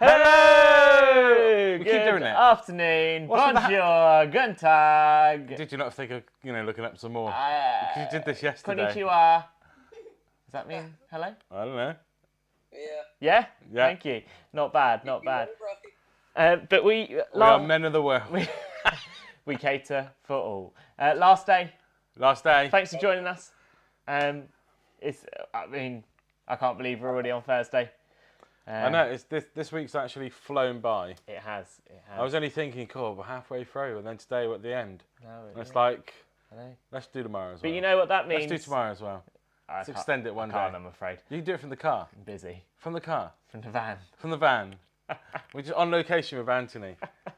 Hello! We keep doing it. Afternoon. What's with Bonjour. Guten Tag. Did you not think of, looking up some more? Because you did this yesterday. Konnichiwa. Does that mean hello? I don't know. Yeah? Yeah. Thank you. Not bad, not bad. But we are men of the world. we cater for all. Last day. Last day. Thanks for joining us. I can't believe we're already on Thursday. I know, it's this week's actually flown by. It has. I was only thinking, cool, we're halfway through, and then today we're at the end. No, it's like, I know. let's do tomorrow as well. But you know what that means? Let's do tomorrow as well. Let's extend it one day. I'm afraid. You can do it from the car. I'm busy. From the car? From the van. From the van. We're just on location with Anthony.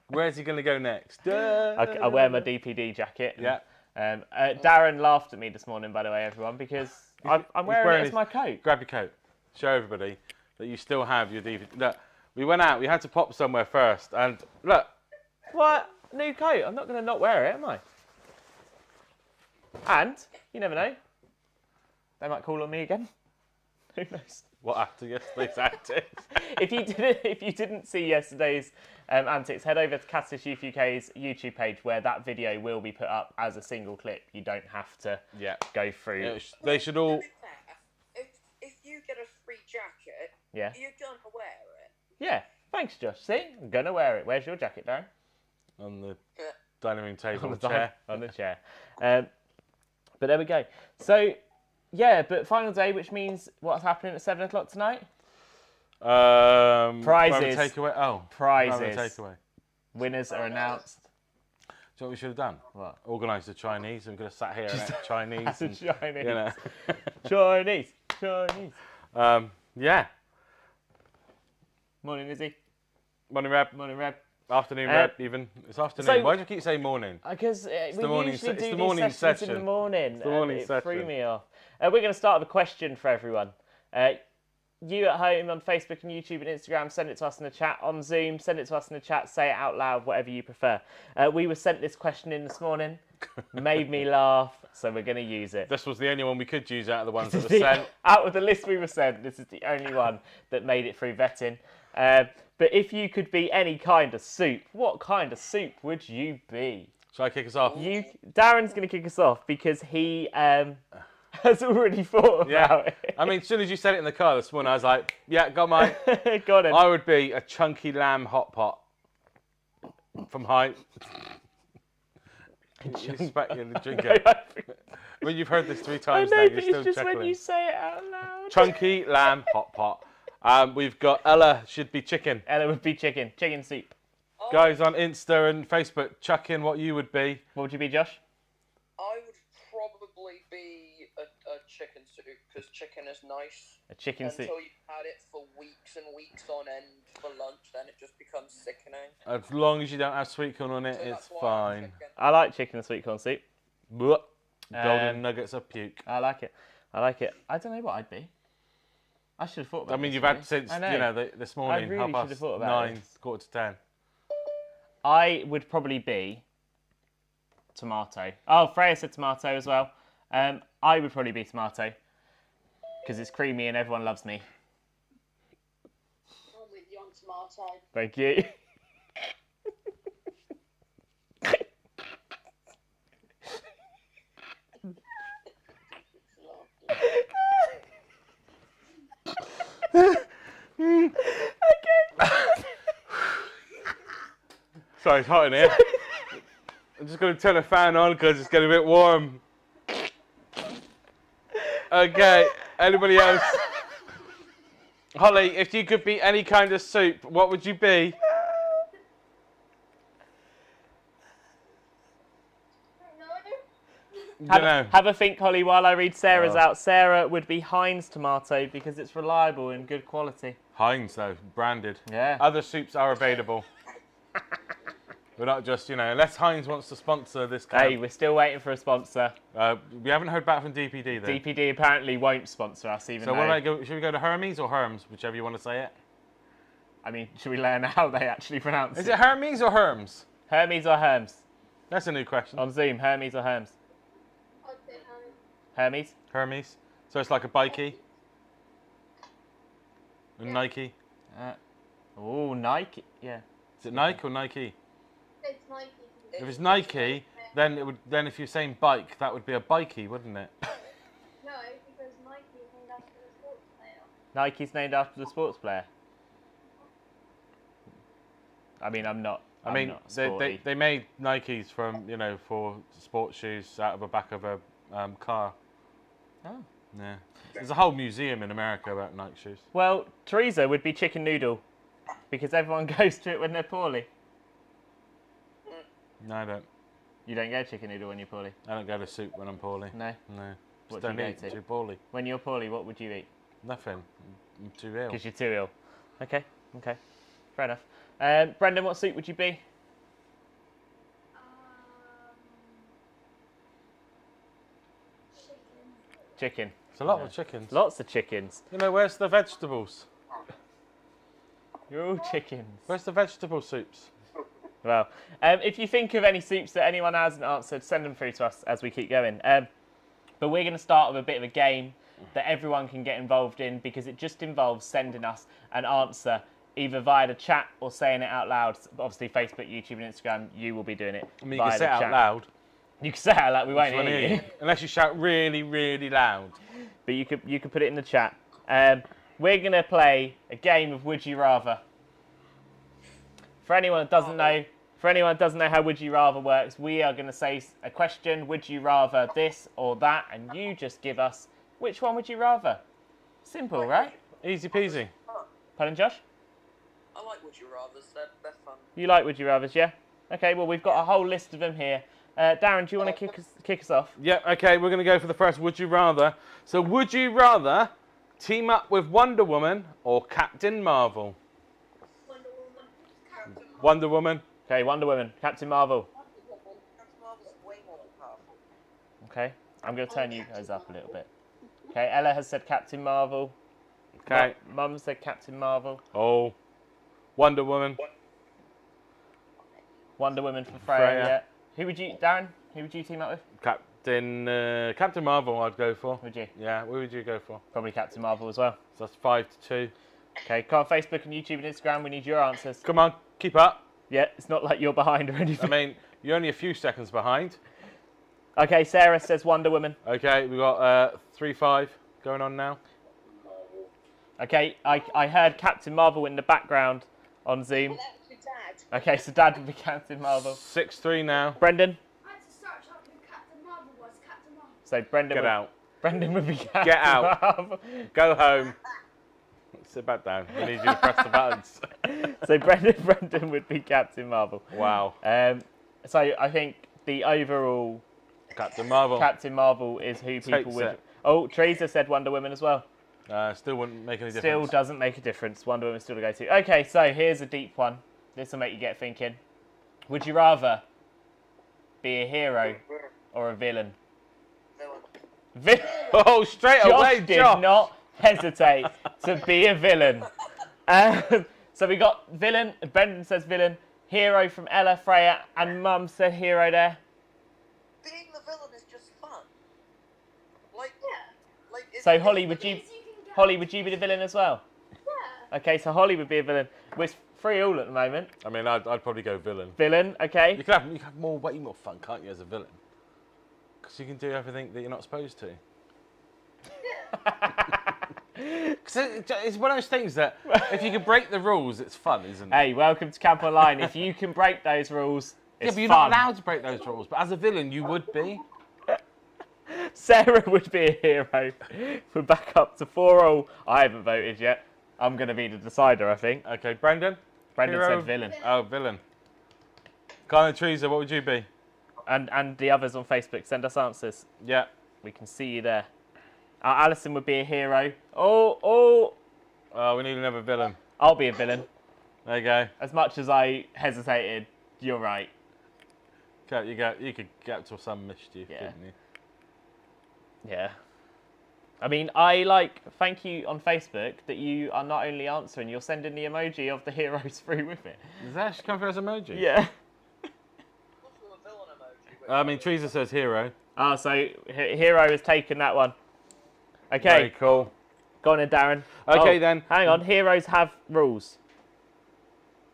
Where's he going to go next? I wear my DPD jacket. Yeah. Darren laughed at me this morning, by the way, everyone, because I'm wearing it as my coat. Grab your coat. Show everybody that you still have your DVD. Look, we went out. We had to pop somewhere first. And look. What? New coat. I'm not going to not wear it, am I? And, you never know. They might call on me again. Who knows? What after yesterday's antics? If you didn't see yesterday's antics, head over to Catfish Youth UK's YouTube page where that video will be put up as a single clip. You don't have to go through. They should all. If you get a free jacket, you're gonna wear it. Yeah. Thanks, Josh. See, I'm gonna wear it. Where's your jacket, Darren? On the dining room table. On the chair. But there we go. So. Yeah, but final day, which means what's happening at 7 o'clock tonight? Prizes. Takeaway. Oh, prizes. Takeaway. Winners are announced. Do you know what we should have done? What? Organised a Chinese, and we could have sat here and ate Chinese. And, Chinese. You know. Chinese. Yeah. Morning, Izzy. Morning, Reb. Morning, Reb. Afternoon, Reb, even. It's afternoon. So, why do you keep saying morning? Because we usually do the morning these sessions in the morning. It's the morning it session. threw me off. We're going to start with a question for everyone. You at home on Facebook and YouTube and Instagram, send it to us in the chat. On Zoom, send it to us in the chat. Say it out loud, whatever you prefer. We were sent this question in this morning. Made me laugh, so we're going to use it. This was the only one we could use out of the ones that were sent. Out of the list we were sent, this is the only one that made it through vetting. But if you could be any kind of soup, what kind of soup would you be? Shall I kick us off? Darren's going to kick us off because he has already thought about it. I mean, as soon as you said it in the car this morning, I was like, yeah, got mine. Got him. I would be a chunky lamb hot pot. From height. You expect you to drink it. I mean, you've heard this 3 times now. You're still it's just chuckling. when you say it out loud. Chunky lamb hot pot. We've got Ella should be chicken. Ella would be chicken. Chicken soup. Guys on Insta and Facebook, chuck in what you would be. What would you be, Josh? I would probably be a chicken soup because chicken is nice. A chicken soup. Until you've had it for weeks and weeks on end for lunch, then it just becomes sickening. As long as you don't have sweet corn on it, So it's that's why I'm fine. I like chicken and sweet corn soup. Golden nuggets of puke. I like it. I don't know what I'd be. I should have thought about it. I mean, you've had since, this morning, really should have thought about 9:30, 9:45. I would probably be tomato. Oh, Freya said tomato as well. I would probably be tomato because it's creamy and everyone loves me. I'm with you on tomato. Thank you. Sorry, it's hot in here. I'm just going to turn the fan on because it's getting a bit warm. Okay, anybody else? Holly, if you could be any kind of soup, what would you be? Have a think, Holly, while I read Sarah's out. Sarah would be Heinz tomato because it's reliable and good quality. Heinz, though, branded. Yeah. Other soups are available. We're not just, unless Heinz wants to sponsor this camp. Hey, we're still waiting for a sponsor. We haven't heard back from DPD, though. DPD apparently won't sponsor us, even though... So should we go to Hermes or Herms, whichever you want to say it? I mean, should we learn how they actually pronounce it? Is it Hermes or Herms? Hermes or Herms? That's a new question. On Zoom, Hermes or Herms? I'd say Hermes? Hermes. So it's like a bikey? A Nike? Oh, Nike. Yeah. Is it Nike or Nike? It's Nike. If it's Nike, then it would. Then if you're saying bike, that would be a bikey, wouldn't it? No, because Nike is named after the sports player. Nike's named after the sports player. I mean, I'm not sporty. they made Nikes from for sports shoes out of the back of a car. Oh. Yeah. There's a whole museum in America about Nike shoes. Well, Teresa would be chicken noodle because everyone goes to it when they're poorly. No, I don't. You don't go chicken noodle when you're poorly? I don't go to soup when I'm poorly. No. No. What Just do you don't go eat. to? Too poorly. When you're poorly, what would you eat? Nothing. I'm too ill. Because you're too ill. Okay. Fair enough. Brendan, what soup would you be? Chicken. Chicken. It's a lot of chickens. Lots of chickens. Where's the vegetables? You're all chickens. Where's the vegetable soups? Well, if you think of any soups that anyone hasn't answered, send them through to us as we keep going. But we're going to start with a bit of a game that everyone can get involved in because it just involves sending us an answer either via the chat or saying it out loud. Obviously, Facebook, YouTube, and Instagram, you will be doing it. I mean, you via can say the it out chat. loud. You can say it out loud. We won't Just wanna hear you. Unless you shout really, really loud. But you could put it in the chat. We're going to play a game of Would You Rather. For anyone that doesn't know how Would You Rather works, we are going to say a question, would you rather this or that, and you just give us which one would you rather. Simple, right? Easy peasy. Pardon, Josh? I like Would You Rathers. They're fun. You like Would You Rathers, yeah? Okay, well, we've got a whole list of them here. Darren, do you want to kick us off? Yeah, okay, we're going to go for the first Would You Rather. So, would you rather team up with Wonder Woman or Captain Marvel? Wonder Woman. Captain Wonder Woman. Okay, Wonder Woman, Captain Marvel. Marvel's way more powerful. Okay, I'm going to turn you guys up a little bit. Okay, Ella has said Captain Marvel. Okay. Mum said Captain Marvel. Oh, Wonder Woman. Wonder Woman for Freya. Freya. Yeah. Who would you, Darren? Who would you team up with? Captain Marvel I'd go for. Would you? Yeah, who would you go for? Probably Captain Marvel as well. So that's 5-2. Okay, come on, Facebook and YouTube and Instagram. We need your answers. Come on, keep up. Yeah, it's not like you're behind or I anything. mean, you're only a few seconds behind. Okay, Sarah says Wonder Woman. Okay, we've got 3-5 going on now. Okay, I heard Captain Marvel in the background on Zoom. That's your dad. Okay, so Dad would be Captain Marvel. 6-3 now. Brendan? I had to search up who Captain Marvel was. Captain Marvel. So Brendan Get would, out. Brendan would be Captain Get out. Marvel. Go home. Sit back down. We need you to press the buttons. So Brendan would be Captain Marvel. Wow. So I think the overall Captain Marvel. Captain Marvel is who people Takes would. it. Oh, Teresa said Wonder Woman as well. Still wouldn't make any difference. Still doesn't make a difference. Wonder Woman's still to go to. Okay, so here's a deep one. This will make you get thinking. Would you rather be a hero or a villain? Villain. Oh, straight Josh away, did Josh. not hesitate to be a villain. So we got villain. Brendan says villain. Hero from Ella, Freya, and Mum said hero there. Being the villain is just fun. Like, So it's- Holly, would you? Holly, would you be the villain as well? Yeah. Okay, so Holly would be a villain. We're 3-3 at the moment. I mean, I'd probably go villain. Villain, okay. You can have way more fun, can't you, as a villain? Because you can do everything that you're not supposed to. Because it's one of those things that if you can break the rules, it's fun, isn't it? Hey, welcome to Camp Online. If you can break those rules, Yeah, it's but you're fun. not allowed to break those rules. But as a villain, you would be. Sarah would be a hero. We're back up to 4-4. I haven't voted yet. I'm going to be the decider, I think. Okay, Brendan? Brendan Hero? said villain. Oh, villain. Carl and Teresa, what would you be? And the others on Facebook, send us answers. Yeah. We can see you there. Alison would be a hero. Oh, We need another villain. I'll be a villain. There you go. As much as I hesitated, you're right. Okay, you could get up to some mischief, Yeah. couldn't you? Yeah. I mean, thank you on Facebook that you are not only answering, you're sending the emoji of the heroes through with it. Does that actually come through as emoji? Yeah. Also a villain emoji. which- I mean, Teresa says hero. Oh, so hero has taken that one. Okay, Very cool. go on then, Darren. Okay, Oh, then. Hang on, heroes have rules.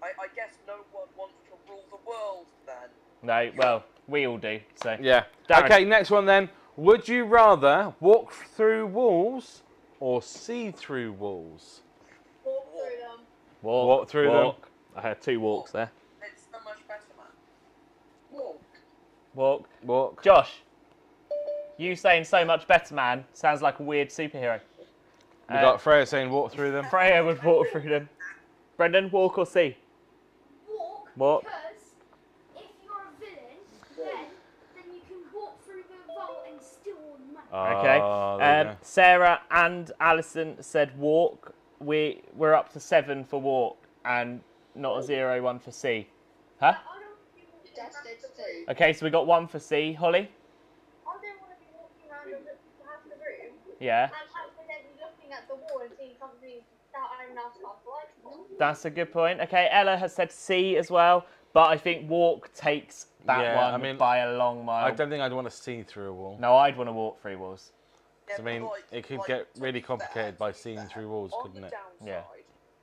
I guess no one wants to rule the world then. No, well, we all do. So Yeah. Darren. Okay, next one then. Would you rather walk through walls or see through walls? Walk through them. Walk through them. I heard 2 walks there. It's so much better, man. Walk. Walk. Josh, you saying so much better, man, sounds like a weird superhero. We got Freya saying walk through them. Freya would walk through them. Brendan, walk or see? Walk. Because if you're a villain, then you can walk through the vault and steal all the money. Okay. There you go. Sarah and Alison said walk. We're up to 7 for walk and not a 0-1 for C. Huh? Okay, so we got 1 for C. Holly? I don't want to be walking around half the room Yeah. and accidentally looking at the wall and seeing something that I'm not like. That's a good point. Okay, Ella has said C as well, but I think walk takes that Yeah, one I mean, by a long mile. I don't think I'd want to see through a wall. No, I'd want to walk through walls. Yeah, I mean, but, like, it could like, get to really be complicated fair, by seeing through walls, on couldn't the it? downside, Yeah.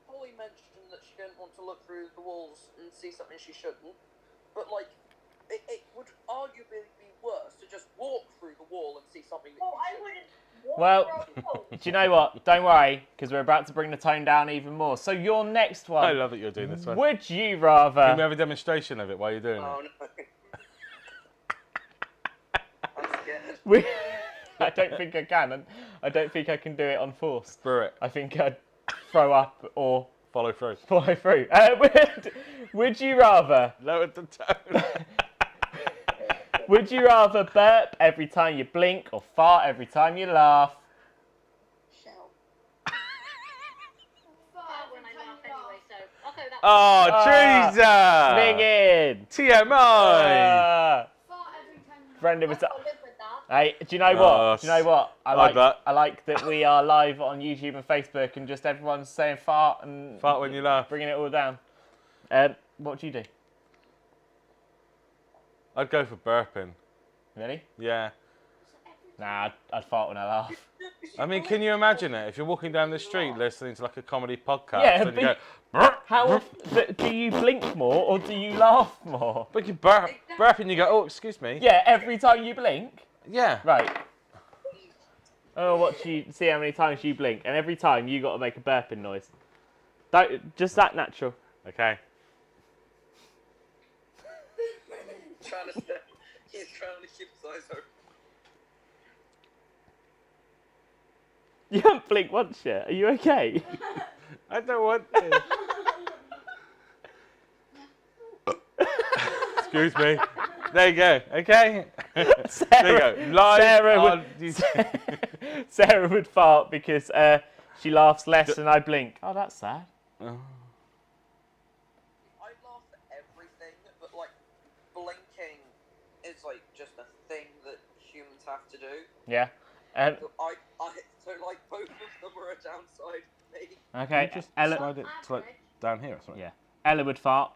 Holly mentioned that she didn't want to look through the walls and see something she shouldn't, but like, it would arguably be worse to just walk through the wall and see something that Oh, you I shouldn't. wouldn't walk Well, through a wall. do you know what? Don't worry, because we're about to bring the tone down even more. So your next I one, love that you're doing this one. would you Can we rather... have a demonstration of it while you're doing Oh it? no. I'm scared. I don't think I can, and I don't think I can do it on force. Through it. I think I'd throw up or Follow through. follow through. Would you rather... Lower the tone. Would you rather burp every time you blink or fart every time you laugh? Shell. Fart when I laugh anyway, so I'll go that Oh, Teresa! Swing in! TMI! Ah. Fart every time you Brendan was... I'll live with that. Hey, do you know what? Do you know what? I like that. I like that we are live on YouTube and Facebook and just everyone's saying fart and Fart when you laugh. bringing it all down. What do you do? I'd go for burping. Really? Yeah. Nah, I'd fart when I laugh. I mean, can you imagine it? If you're walking down the street listening to like a comedy podcast Yeah, and you but- go, "Brr, How brr," but do you blink more or do you laugh more? but you burp and you go, oh, excuse me. Yeah, every time you blink. Yeah. Right. Oh, watch you see how many times you blink, and every time you got to make a burping noise. Don't just that natural. Okay. He's trying to keep his eyes open. You haven't blinked once yet. Are you okay? I don't want to. Excuse me. There you go. Okay. There you go. Live Sarah on would, Sarah would fart because she laughs less and I blink. Oh, that's sad. I laugh at everything, but like blinking is like just a thing that humans have to do. Yeah. So like both of them are a downside for me. Okay. Just Ella, slide it to, like, down here or something. yeah. Ella would fart.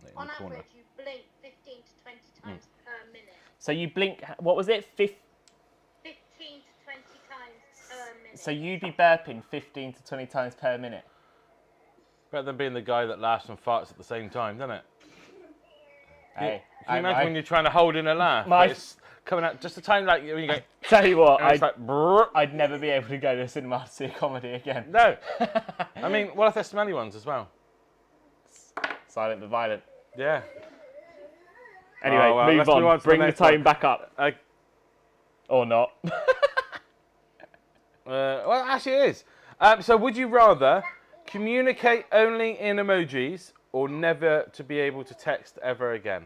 In On the corner. average, you blink 15 to 20 times per minute. So you blink. What was it? 15 to 20 times per minute. So you'd be burping 15 to 20 times per minute. Better than being the guy that laughs and farts at the same time, doesn't it? Hey, Can you imagine when you're trying to hold in a laugh? My- but it's coming out just a time like when you go, tell you what, and it's like, brrr. I'd never be able to go to the cinema to see a comedy again. No. I mean, what if they're smelly ones as well? Silent but violent. Yeah. Anyway, Oh, well, move let's move on. on to the Bring the next tone one. back up. Or not. Well, actually it is. So would you rather communicate only in emojis or never to be able to text ever again?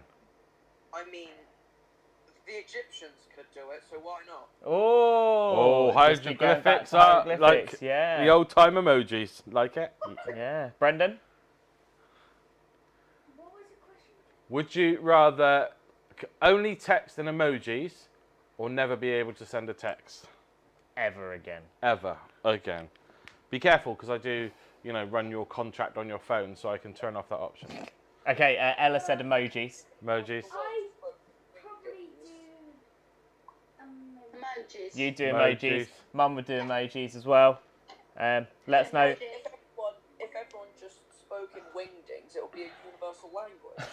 I mean, the Egyptians could do it, so why not? Oh, hieroglyphics just going back to are hieroglyphics, like yeah. the old time emojis. Like it? Yeah. Brendan? What was the question? Would you rather only text in emojis or never be able to send a text? Ever again. Ever again. Be careful, because I do, run your contract on your phone, so I can turn off that option. Okay, Ella said emojis. Emojis. I probably do Emojis. You do Emojis. emojis. Mum would do emojis as well. Let us know. If everyone just spoke in wingding, things, it'll be a universal language.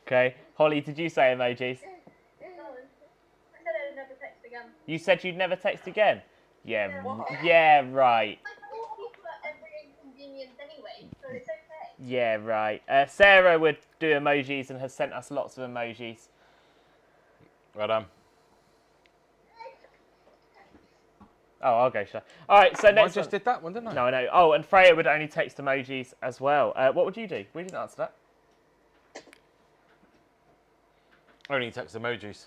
Okay. Holly, did you say emojis? No, I said I'd never text again. You said you'd never text again? Yeah, What? yeah, right. I call people at every inconvenience anyway, so it's okay. Yeah, right. Sarah would do emojis and has sent us lots of emojis. Well done. Oh, I'll go, shall I? All right, so I next just one. did that one, didn't I? No, I know. Oh, and Freya would only text emojis as well. What would you do? We didn't answer that. Only text emojis.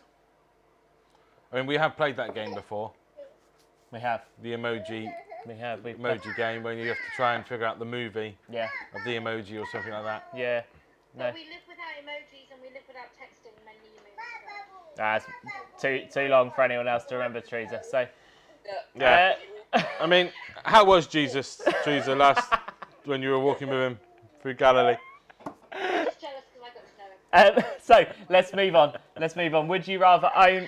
I mean, we have played that game before. We have. The emoji We've game when you have to try and figure out the movie Yeah, of the emoji or something like that. yeah. No. So we live without emojis and we live without texting many emojis. That's too long for anyone else to remember, Teresa. So, Yeah. I mean, how was Jesus, Teresa, last when you were walking with him through Galilee? I'm just jealous because I got to know him. so let's move on. Let's move on. Would you rather own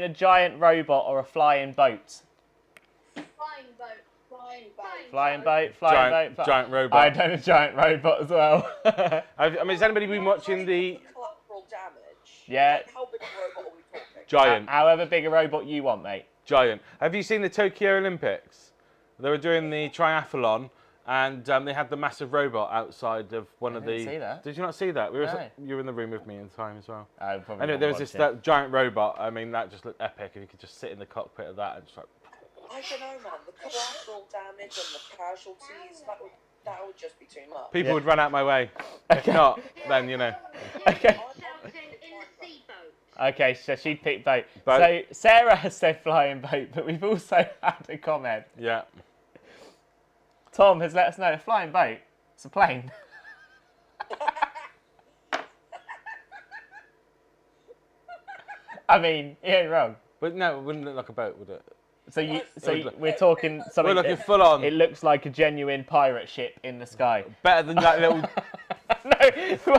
a giant robot or a flying boat? Flying boat. Flying boat. Flying boat. Flying boat. Giant robot. I'd own a giant robot as well. I mean, has anybody been watching the Collateral damage. Yeah. Like, how big a robot are we talking? Giant? However big a robot you want, mate. Giant. Have you seen the Tokyo Olympics? They were doing the triathlon, and they had the massive robot outside of one of the. didn't see that. Did you not see that? No. You were in the room with me in time as well. I probably Anyway, won't there was watch this it. that giant robot. I mean, that just looked epic. If you could just sit in the cockpit of that and just like. I don't know, man. The collateral damage and the casualties, that would just be too much. People Yeah. would run out my way. If not, then you know. Okay. Shouting in the sea boat. Okay, so she'd pick boat. Boat. So Sarah has said flying boat, but we've also had a comment. Yeah. Tom has let us know a flying boat. It's a plane. I mean, he ain't wrong. But no, it wouldn't look like a boat, would it? We're talking something. We're looking full on. It looks like a genuine pirate ship in the sky. Better than that little. No.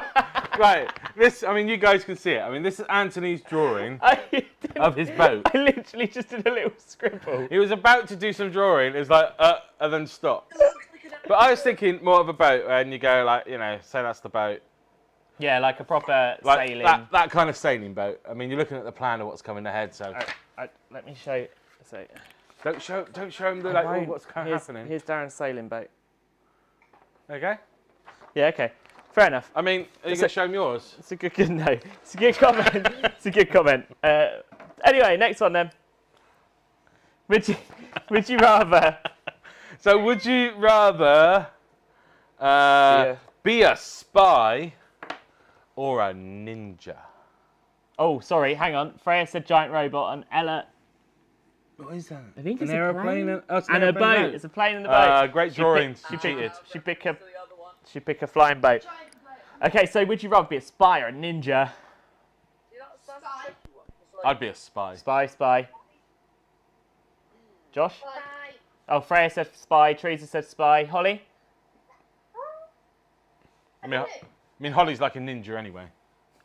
Right. This. I mean, you guys can see it. I mean, this is Antony's drawing I didn't- of his boat. I literally just did a little scribble. He was about to do some drawing. It was like, and then stop. But I was thinking more of a boat, and you go like, you know, say that's the boat. Yeah, like a proper Like sailing. that kind of sailing boat. I mean, you're looking at the plan of what's coming ahead, so Let me show you. So, don't show him the like oh, what's kind of happening. Here's Darren's sailing boat. Okay. Yeah, okay. Fair enough. I mean, are you going to show him yours? It's a good no. It's a good comment. It's a good comment. Anyway, next one then. Would you rather? So, would you rather be a spy or a ninja? Oh, sorry. Hang on. Freya said giant robot, and Ella. What is that? I think An it's aeroplane a plane. and, And a boat. It's a plane and a boat. Great drawings. She cheated. She pick a. The other one. She pick a flying boat. Giant boat. Okay, so would you rather be a spy or a ninja? See, that's a tricky one. It's like, I'd be a spy. Spy. Josh? Bye. Oh, Freya said spy. Teresa said spy. Holly? I mean, Holly's like a ninja anyway.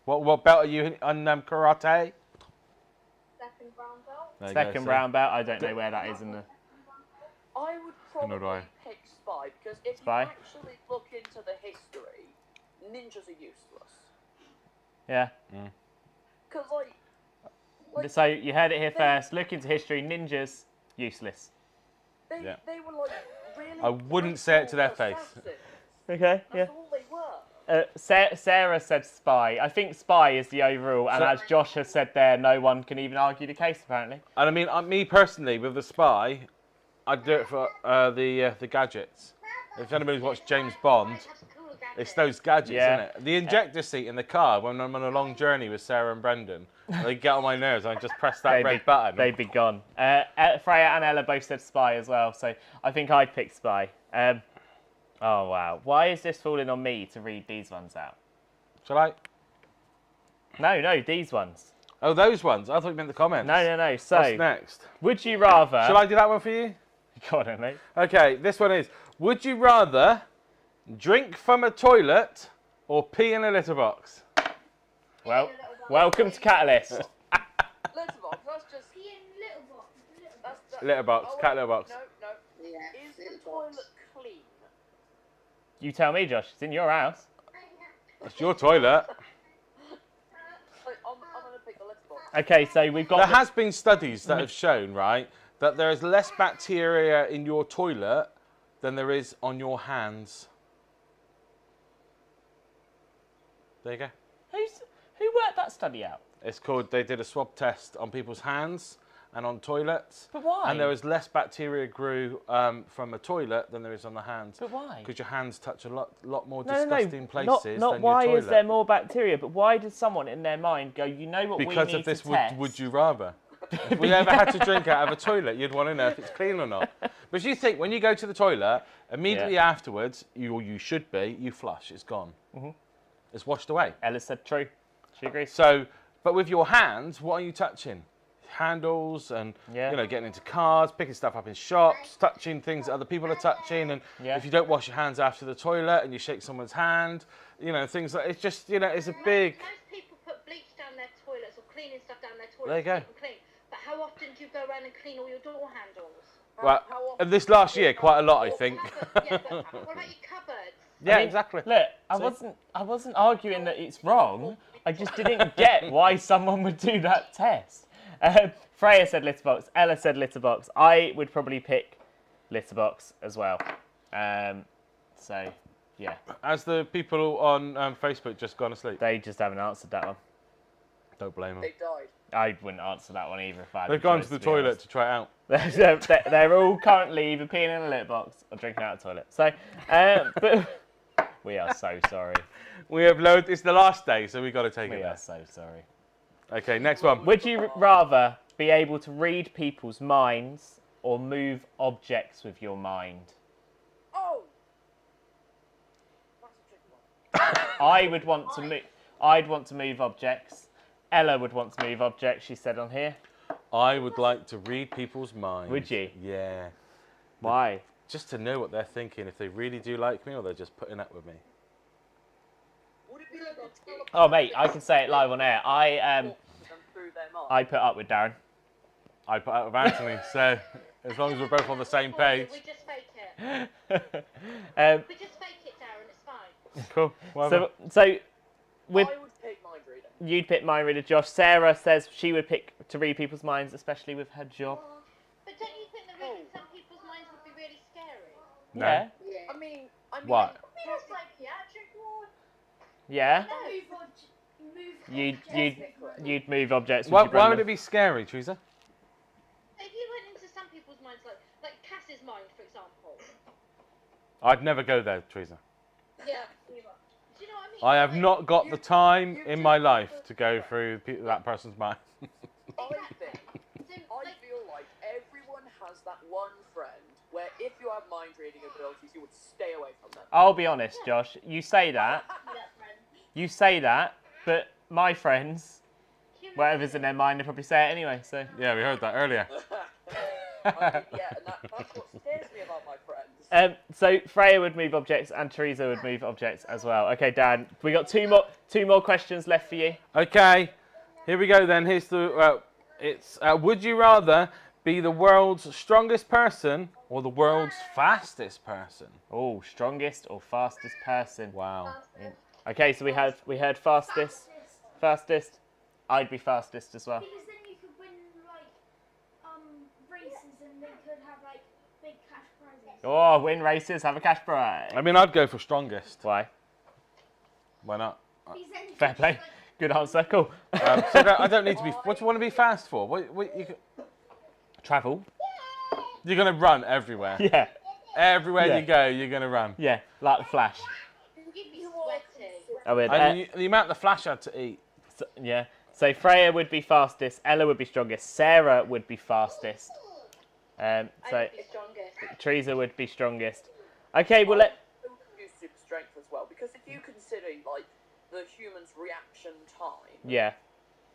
What belt are you on karate? Second brown belt. There you Second go, so- brown belt. I don't know where that is in the. I would Nor do probably I. pick spy because if Spy? you actually look into the history, ninjas are useless. Yeah. Because like So you heard it here first. Look into history. Ninjas useless. they Yeah. they were like really. I wouldn't say it to their face. assassins. Okay. That's all they were. Sarah said spy. I think spy is the overall, and So- as Josh has said there, no one can even argue the case apparently. And I mean, me personally, with the spy, I'd do it for the gadgets. If anybody's watched James Bond, That's a cool gadget. it's those gadgets, Yeah. isn't it? The injector seat in the car when I'm on a long journey with Sarah and Brendan, they get on my nerves. I just press that red button. They'd be gone. Freya and Ella both said spy as well, so I think I'd pick spy. Oh wow, why is this falling on me to read these ones out? Shall I? No, these ones. Oh, those ones. I thought you meant the comments. No. So, What's next? would you rather? Shall I do that one for you? Go on, mate. Okay, this one is: would you rather drink from a toilet or pee in a litter box? Well, welcome to Catalyst. Letterbox. That's just. Pee in little box. That's Litter box, cat litter box. No. Yeah. Is the toilet clean? You tell me, Josh. It's in your house. It's your toilet. I'm gonna pick the litter box. Okay, so we've got... There has been studies that have shown, right, that there is less bacteria in your toilet than there is on your hands. There you go. Who worked that study out? It's called, they did a swab test on people's hands and on toilets. But why? And there was less bacteria grew from a toilet than there is on the hands. But why? Because your hands touch a lot more No, disgusting places not than why your toilet. is there more bacteria, but why does someone in their mind go, you know what Because we need of this, to test? would you rather? If we ever had to drink out of a toilet, you'd want to know if it's clean or not. But you think when you go to the toilet, immediately afterwards, you should be, you flush, it's gone. Mm-hmm. It's washed away. Ella said true. She agrees. So, but with your hands, what are you touching? Handles and, Yeah. you know, getting into cars, picking stuff up in shops, touching things that other people are touching. And if you don't wash your hands after the toilet and you shake someone's hand, you know, things like, it's just, you know, it's a big... Most people put bleach down their toilets or cleaning stuff down their toilets. There you go. To keep them clean. But how often do you go around and clean all your door handles? Well, How often this last year, quite a lot, I think. Yeah, but what about your cupboards? Yeah, I mean, exactly. Look, I wasn't arguing that it's wrong. I just didn't get why someone would do that test. Freya said litterbox. Ella said litterbox. I would probably pick litterbox as well. So, yeah, Has the people on Facebook just gone asleep? they just haven't answered that one. Don't blame them. they died? I wouldn't answer that one either if I had They've a gone choice, to the be toilet honest. to try it out. They're all currently either peeing in a litter box or drinking out of the toilet. So, but we are so sorry. We have loads. It's the last day, so we've got to take it We there. are so sorry. Okay, next one. Would you rather be able to read people's minds or move objects with your mind? Oh! That's a tricky one. I would want to move. I'd want to move objects. Ella would want to move objects. She said on here. I would like to read people's minds. Would you? Yeah. Why? Just to know what they're thinking, if they really do like me or they're just putting up with me. Would it be like a telepathy? Oh mate, I can say it live on air. Walk them through their mind? I put up with Darren. I put up with Anthony, so as long as we're both on the same page. We just fake it. We just fake it, Darren. It's fine. Cool. Whatever. so with I would pick mind reading. you'd pick mind reader, Josh. Sarah says she would pick to read people's minds, especially with her job. But don't you think that reading some people's minds would be really scary? No. Yeah. I mean, What? Be a psychiatric ward. Yeah. Move You'd move objects. Why you, would Brendan? it be scary, Teresa? If you went into some people's minds, like Cass's mind, for example. I'd never go there, Teresa. Yeah. Do you know what I mean? I have not got the time in my life to go through that person's mind. I think, So, I feel like everyone has that one friend where if you have mind reading abilities, you would stay away from them. I'll be honest, Josh. You say that. You say that, but my friends, whatever's in their mind, they probably say it anyway. So. Yeah, we heard that earlier. Yeah, and that's what scares me about my friends. So Freya would move objects and Teresa would move objects as well. Okay, Dan, we got two more questions left for you. Okay, here we go then. Here's the would you rather be the world's strongest person or the world's fastest person? Oh, strongest or fastest person? Wow. Okay, so we heard fastest. Fastest. I'd be fastest as well. Because then you could win like races and they could have like big cash prizes. Oh, win races, have a cash prize. I mean, I'd go for strongest. Why? Why not? Because then you Fair could play. just, like, Good answer. Cool. So I don't need to be. What do you want to be fast for? Travel. You're gonna run everywhere. Yeah. Everywhere Yeah. you go, you're gonna run. Yeah. Like the Flash. You'd be sweaty. I would. And the amount the Flash had to eat. Yeah. So Freya would be fastest. Ella would be strongest. Sarah would be fastest. So I'd be strongest. Teresa would be strongest. Okay. Well, let. I would use super strength as well, because if you consider like the human's reaction time, Yeah.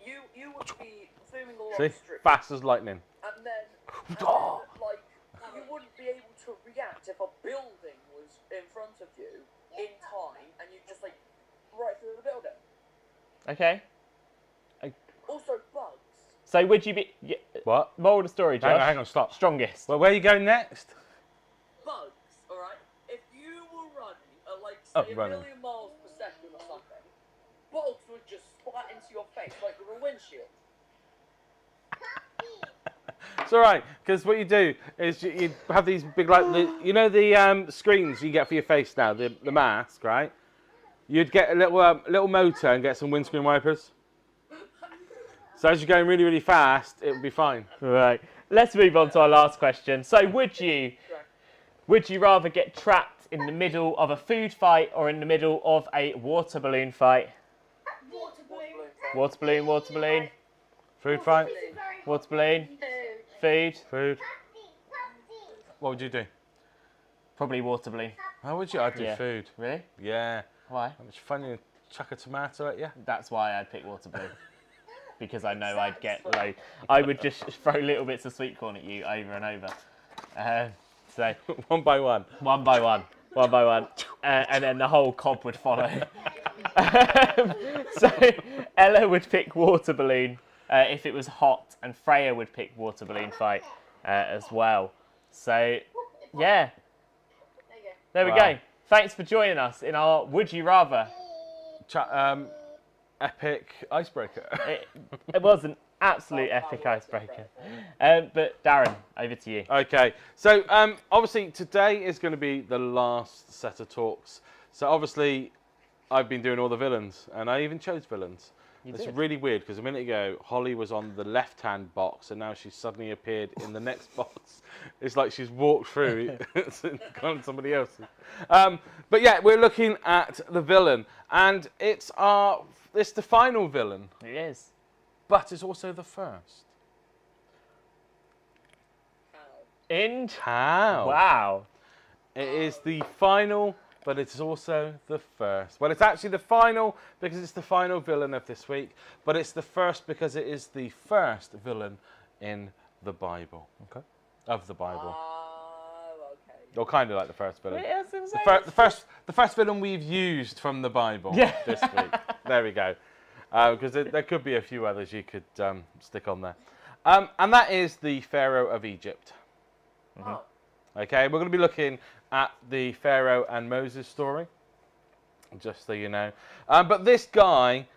you would be zooming along See, the street, fast as lightning. and then like you wouldn't be able to react if a building was in front of you in time, and you just like right through the building. Okay. Also, bugs. So would you be? Yeah, What? moral of the story, Josh. Hang on, stop. Strongest. Well, where are you going next? Bugs, alright? If you were running say a running. million miles per second or something, bugs would just splat into your face like with a windshield. It's all right, because what you do is you have these big, like, the screens you get for your face now, the mask, right? You'd get a little motor and get some windscreen wipers. So as you're going really, really fast, it would be fine. Right. Let's move on to our last question. So would you rather get trapped in the middle of a food fight or in the middle of a water balloon fight? Water balloon. Water balloon, water balloon, Food fight? This is very water balloon, food. Food. What would you do? Probably water balloon. How would you? I'd do Yeah. food. Really? Yeah. Why? How much fun you chuck a tomato at you? That's why I'd pick water balloon. Because I know I'd get low. I would just throw little bits of sweet corn at you over and over. So One by one. one by one, and then the whole cob would follow. So Ella would pick water balloon if it was hot, and Freya would pick water balloon fight as well. So yeah, there we Wow. go. Thanks for joining us in our Would You Rather. Epic icebreaker. It was an absolute epic icebreaker. But Darren, over to you. Okay, so obviously today is going to be the last set of talks. So obviously I've been doing all the villains, and I even chose villains. It's did. really weird because a minute ago Holly was on the left-hand box, and now she's suddenly appeared in the next box. It's like she's walked through and gone to somebody else's. But yeah, we're looking at the villain, and it's the final villain, It is. but it's also the first. How? Wow. It is the final, but it's also the first. Well, it's actually the final because it's the final villain of this week, but it's the first because it is the first villain in the Bible. Okay. Of the Bible. Okay. Or kind of like the first villain. It is The first villain we've used from the Bible Yeah. this week. There we go. Because there could be a few others you could stick on there. And that is the Pharaoh of Egypt. Oh. Okay, we're going to be looking at the Pharaoh and Moses story, just so you know. But this guy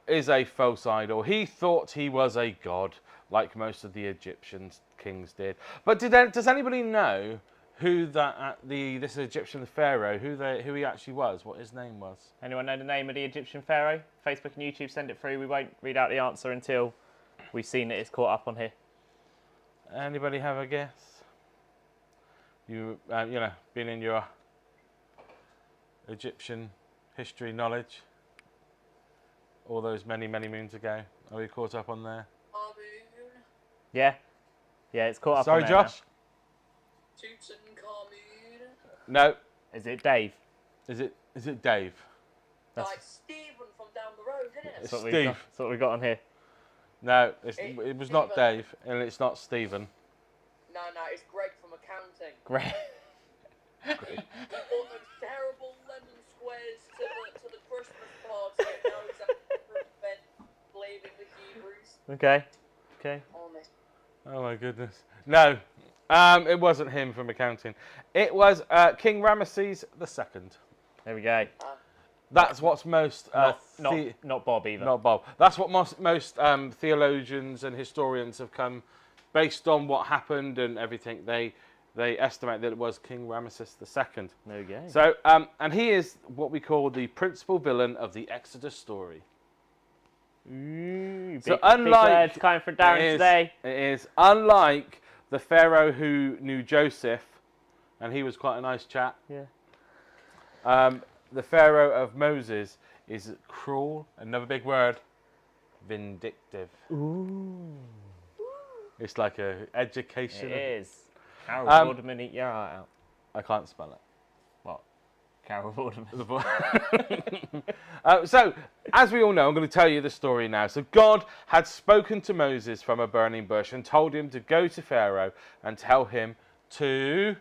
is a false idol. He thought he was a god, like most of the Egyptian kings did. But does anybody know who this Egyptian Pharaoh, who he actually was, what his name was? Anyone know the name of the Egyptian pharaoh? Facebook and YouTube, send it through. We won't read out the answer until we've seen that it's caught up on here. Anybody have a guess? You know, being in your Egyptian history knowledge all those many, many moons ago. Are we caught up on there? Yeah? Yeah, it's caught up Sorry, on there Josh? Tutankhamun. No. now. Is it Dave? Is it Dave? Like Stephen from down the road, isn't it? It's That's what Steve. that's what we got on here. No, it was not Stephen. Dave, and it's not Stephen. No, it's Greg from accounting. Great. He bought those terrible lemon squares to the Christmas party, and now he's at the event blaming the Hebrews. Okay. Honest. Oh my goodness. No, it wasn't him from accounting. It was King Ramesses II. There we go. That's what's most Not Bob either. not Bob. That's what most theologians and historians have come, based on what happened and everything. They estimate that it was King Ramesses II. There we go. So and he is what we call the principal villain of the Exodus story. Ooh, So big unlike- words coming from Darren today. It is unlike the Pharaoh who knew Joseph, and he was quite a nice chap. Yeah. The Pharaoh of Moses is cruel, another big word, vindictive. Ooh. It's like a education. It is. Carol Vorderman, eat your heart out. I can't spell it. What? Carol Vorderman. So, as we all know, I'm going to tell you the story now. So God had spoken to Moses from a burning bush and told him to go to Pharaoh and tell him to...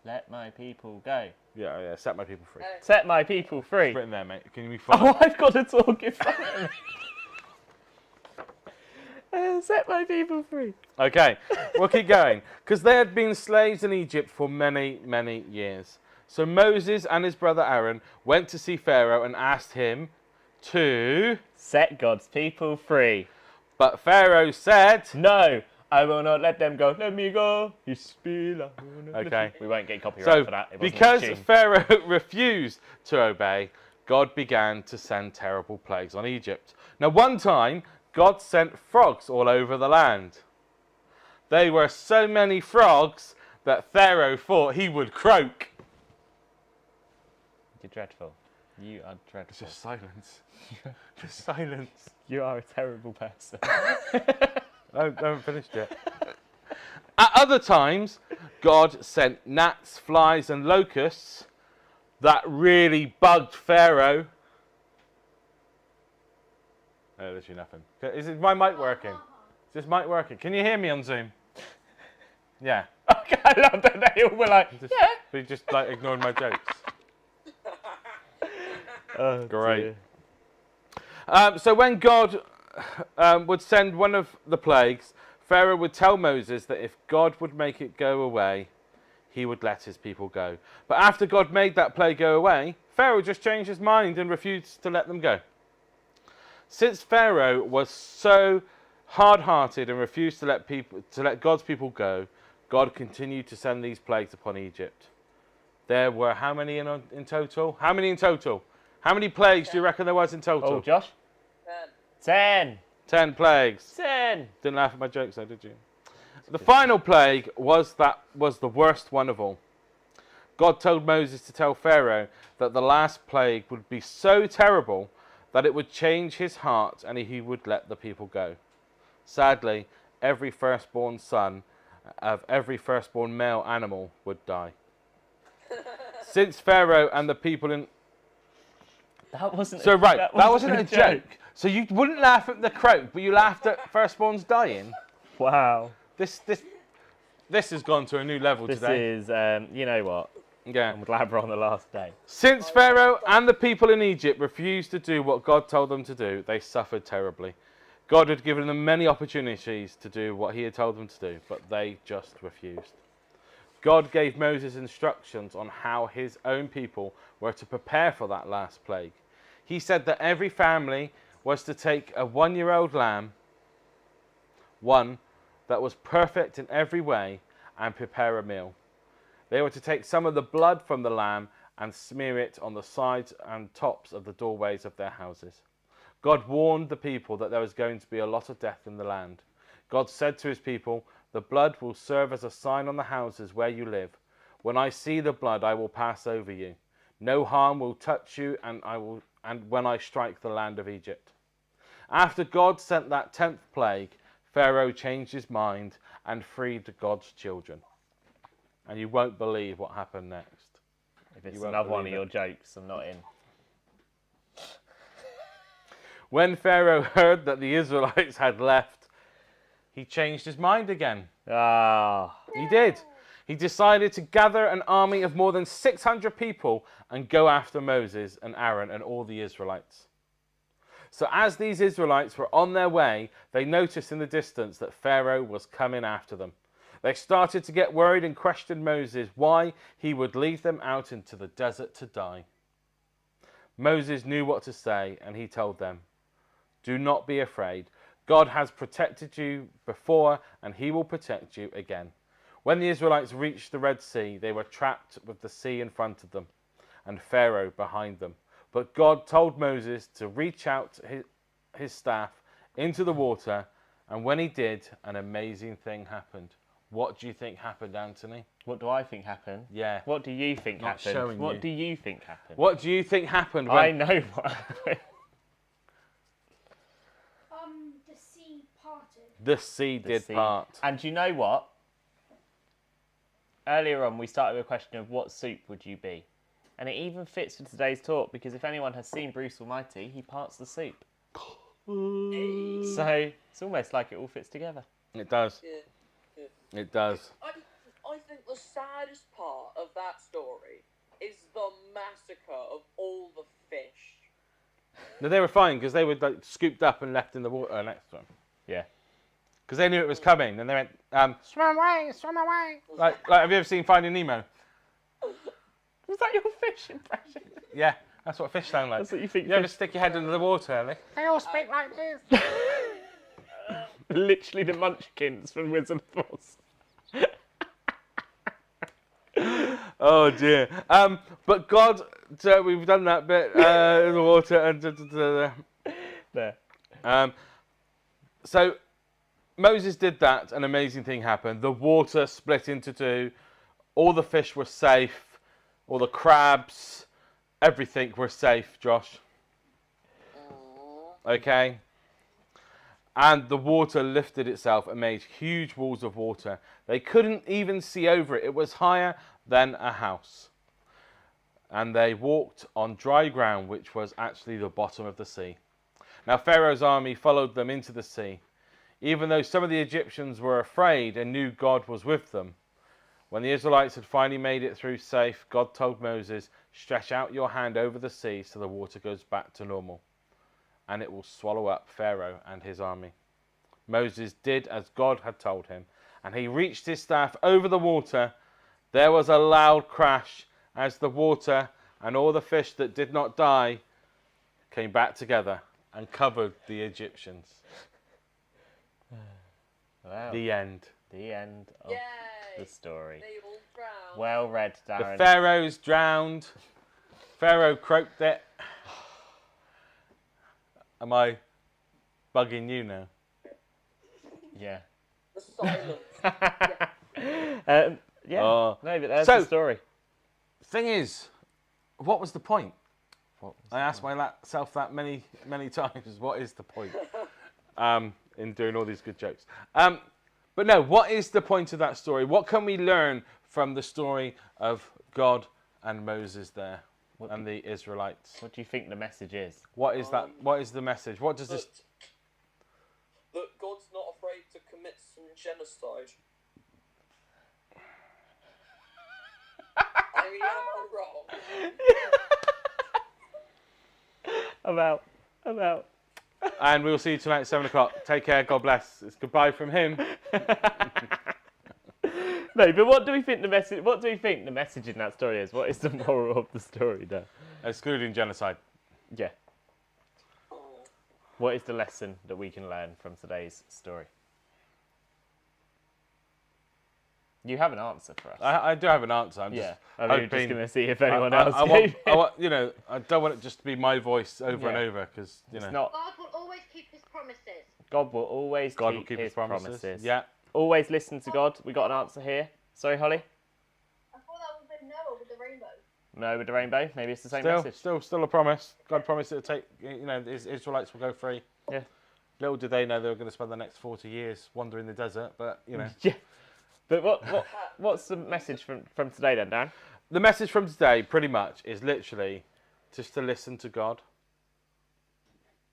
Let my people go. Yeah, set my people free. Set my people free. It's written there, mate. Can you follow? Oh, I've got to talk in front of me. Set my people free. Okay, we'll keep going. Because they had been slaves in Egypt for many, many years. So Moses and his brother Aaron went to see Pharaoh and asked him to set God's people free. But Pharaoh said, no, I will not let them go. Let me go. Okay. We won't get copyright So for that. It wasn't because a tune. Pharaoh refused to obey, God began to send terrible plagues on Egypt. Now one time, God sent frogs all over the land. They were so many frogs that Pharaoh thought he would croak. You're dreadful. You are dreadful. Just silence. Just silence. You are a terrible person. I haven't finished yet. At other times, God sent gnats, flies, and locusts that really bugged Pharaoh. Oh, literally nothing. Is my mic working? Is this mic working? Can you hear me on Zoom? Yeah. Okay, I love that they all were like, yeah. But you just like ignored my jokes. Oh, great. So when God would send one of the plagues, Pharaoh would tell Moses that if God would make it go away, he would let his people go. But after God made that plague go away, Pharaoh just changed his mind and refused to let them go. Since Pharaoh was so hard-hearted and refused to let God's people go, God continued to send these plagues upon Egypt. There were how many in total? How many in total? How many plagues do you reckon there was in total? Oh, Josh? 10. 10 plagues. 10. Didn't laugh at my jokes, though, did you? The final plague was the worst one of all. God told Moses to tell Pharaoh that the last plague would be so terrible that it would change his heart and he would let the people go. Sadly, every firstborn son of every firstborn male animal would die. Since Pharaoh and the people in... That wasn't that wasn't a joke. So you wouldn't laugh at the croak, but you laughed at firstborns dying? Wow. This has gone to a new level today. This is, you know what? Yeah. I'm glad we're on the last day. Since Pharaoh and the people in Egypt refused to do what God told them to do, they suffered terribly. God had given them many opportunities to do what he had told them to do, but they just refused. God gave Moses instructions on how his own people were to prepare for that last plague. He said that every family was to take a 1-year-old lamb, one that was perfect in every way, and prepare a meal. They were to take some of the blood from the lamb and smear it on the sides and tops of the doorways of their houses. God warned the people that there was going to be a lot of death in the land. God said to his people, "The blood will serve as a sign on the houses where you live. When I see the blood, I will pass over you. No harm will touch you, and when I strike the land of Egypt." After God sent that 10th plague, Pharaoh changed his mind and freed God's children. And you won't believe what happened next. If it's another one of your jokes, I'm not in. When Pharaoh heard that the Israelites had left, he changed his mind again. Ah. He did. He decided to gather an army of more than 600 people and go after Moses and Aaron and all the Israelites. So as these Israelites were on their way, they noticed in the distance that Pharaoh was coming after them. They started to get worried and questioned Moses why he would lead them out into the desert to die. Moses knew what to say, and he told them, "Do not be afraid. God has protected you before, and he will protect you again." When the Israelites reached the Red Sea, they were trapped with the sea in front of them and Pharaoh behind them. But God told Moses to reach out his staff into the water, and when he did, an amazing thing happened. What do you think happened, Anthony? What do I think happened? Yeah. What do you think Not happened? showing What you. do you think happened? What do you think happened when... I know what happened. The sea parted. The sea did part. And you know what? Earlier on, we started with a question of what soup would you be? And it even fits with today's talk, because if anyone has seen Bruce Almighty, he parts the soup. So it's almost like it all fits together. It does. Yeah. It does. I think the saddest part of that story is the massacre of all the fish. No, they were fine because they were like scooped up and left in the water next to them. Yeah. Because they knew it was coming, and they went, swim away, swim away. Like, have you ever seen Finding Nemo? Was that your fish impression? Yeah, that's what fish sound like. That's what you think. You ever stick your head under the water, Ellie? They all speak like this. Literally the Munchkins from Wizard of Oz. Oh dear. But God, so we've done that bit in the water and There. So Moses did that. An amazing thing happened. The water split into two. All the fish were safe. All the crabs, everything were safe. Josh. Okay. And the water lifted itself and made huge walls of water. They couldn't even see over it. It was higher than a house. And they walked on dry ground, which was actually the bottom of the sea. Now Pharaoh's army followed them into the sea. Even though some of the Egyptians were afraid and knew God was with them. When the Israelites had finally made it through safe, God told Moses, "Stretch out your hand over the sea so the water goes back to normal. And it will swallow up Pharaoh and his army." Moses did as God had told him, and he reached his staff over the water. There was a loud crash as the water and all the fish that did not die came back together and covered the Egyptians. Wow. The end. The end of Yay! the story. They all drowned. Well read, The Darren. Pharaoh's drowned. Pharaoh croaked it. Am I bugging you now? Yeah. The silence. Yeah. Oh. No, but that's So- the story. Thing is, what was the point? What was I asked myself that many times. What is the point? In doing all these good jokes. But no, what is the point of that story? What can we learn from the story of God and Moses there and the Israelites? What do you think the message is? What is that? What is the message? What does this? That God's not afraid to commit some genocide. I mean, am I wrong? I'm out. And we'll see you tonight at 7 o'clock. Take care. God bless. It's goodbye from him. No, but what do we think the message? What do we think the message in that story is? What is the moral of the story there? Excluding genocide. Yeah. What is the lesson that we can learn from today's story? You have an answer for us. I do have an answer. I'm yeah. just I'm hoping. just going to see if anyone else. I want, you know, I don't want it just to be my voice over and Yeah. over because you know. It's not. God will always keep his promises. God will always God will keep his promises. Yeah. Always listen to God. We got an answer here. Sorry, Holly. I thought that would have been Noah with the rainbow. No, with the rainbow. Maybe it's the same message. Still a promise. God promised it to take. You know, the Israelites will go free. Yeah. Little did they know they were going to spend the next 40 years wandering the desert, but you know. Yeah. But what's the message from today then, Dan? The message from today, pretty much, is literally just to listen to God.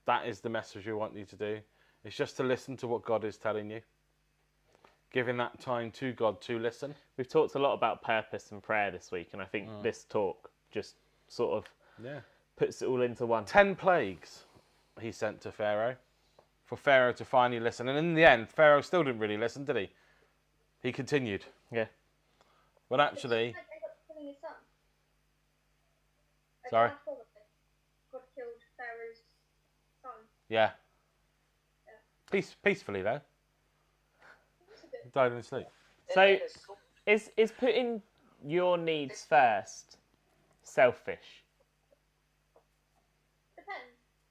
That is the message we want you to do. It's just to listen to what God is telling you. Giving that time to God to listen. We've talked a lot about purpose and prayer this week, and I think this talk just sort of puts it all into one. 10 plagues he sent to Pharaoh for Pharaoh to finally listen. And in the end, Pharaoh still didn't really listen, did he? He continued. Yeah. But actually... Like, I got killing his son. Like, Sorry? last one of them got killed Pharaoh's son. Yeah. Peacefully, though. That's a bit. He died in his sleep. So, is putting your needs first selfish?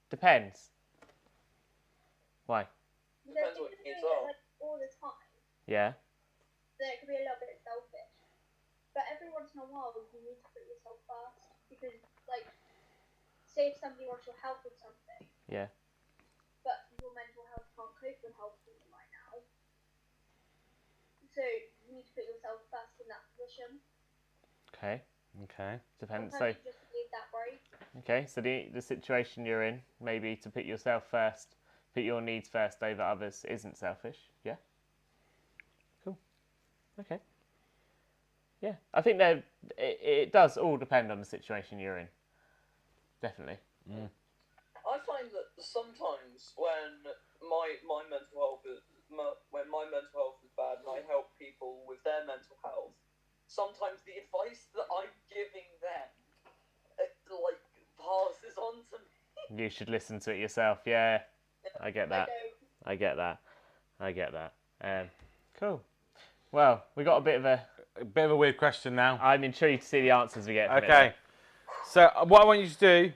Depends. Why? Because Depends what if you're kids doing are. it like all the time, Yeah. then it could be a little bit selfish. But every once in a while, you need to put yourself first. Because, like, say if somebody wants your help with something, Yeah. but your mental health can't cope with helping them right now. So you need to put yourself first in that position. Okay. Okay. Depends. Sometimes So, you just need that break. okay. So the situation you're in, maybe to put yourself first, put your needs first over others, isn't selfish. Yeah. Cool. Okay. Yeah, I think that it does all depend on the situation you're in. Definitely. I find that sometimes when my mental health is bad and I help people with their mental health, sometimes the advice that I'm giving them You should listen to it yourself. Yeah, I get that. I get that. I get that. Cool. Well, we got a bit of a weird question now. I'm intrigued to see the answers we get. From Okay. it. So what I want you to do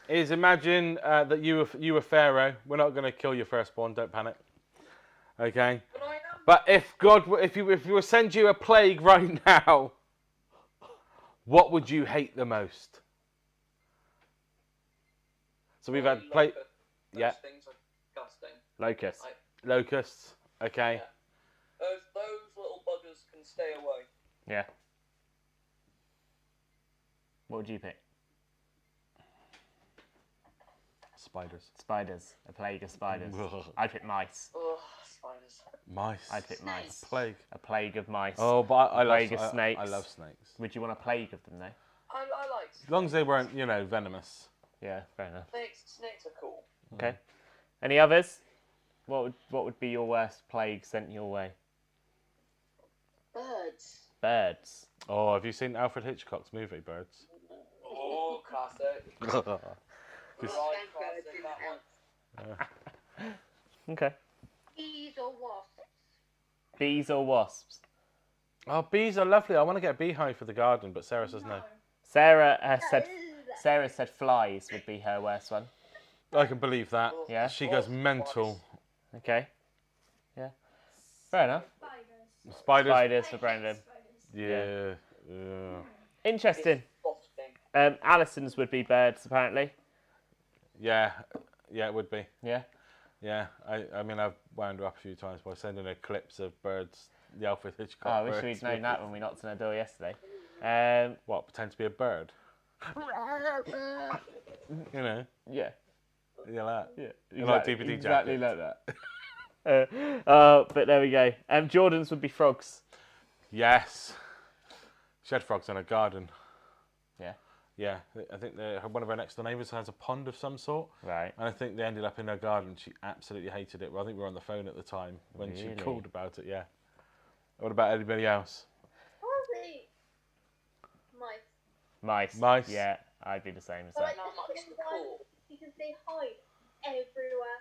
is imagine that you were Pharaoh. We're not going to kill your firstborn. Don't panic. Okay. But if you were send you a plague right now, what would you hate the most? So we've had plague. Yeah. Those things are disgusting. Locusts. Locusts. Okay. Yeah. Those little buggers can stay away. Yeah. What would you pick? Spiders. Spiders. A plague of spiders. I'd pick mice. Ugh, spiders. Mice. I'd pick mice. Plague. A plague of mice. Oh, but I plague love of snakes. I love snakes. Would you want a plague of them though? I like As long as they weren't, venomous. Yeah, fair enough. snakes are cool. Okay. Any others? What would be your worst plague sent your way? Birds. Birds. Oh, have you seen Alfred Hitchcock's movie Birds? Oh, classic. Right, classic, that one. Okay. Bees or wasps? Bees or wasps? Oh, bees are lovely. I want to get a beehive for the garden, but Sarah says no. Sarah said flies would be her worst one. I can believe that. Yeah. She goes mental. Okay. Yeah. Fair enough. Spiders. Spiders for Brendan. Yeah. Interesting. Alison's would be birds apparently. Yeah, it would be. Yeah. Yeah, I mean, I've wound her up a few times by sending her clips of birds, the Alfred Hitchcock I wish birds. we'd known that when we knocked on her door yesterday. What, pretend to be a bird? You know? Yeah. You like that? Yeah. You like DVD exactly jackets? like that. But there we go. Jordan's would be frogs. Yes. She had frogs in her garden. Yeah. Yeah, I think one of her next door neighbours has a pond of some sort. Right. And I think they ended up in her garden. She absolutely hated it. Well, I think we were on the phone at the time when she Really? called about it, yeah. What about anybody else? Probably mice. Mice. Mice. Yeah, I'd be the same as But that. like the thing is, because they hide everywhere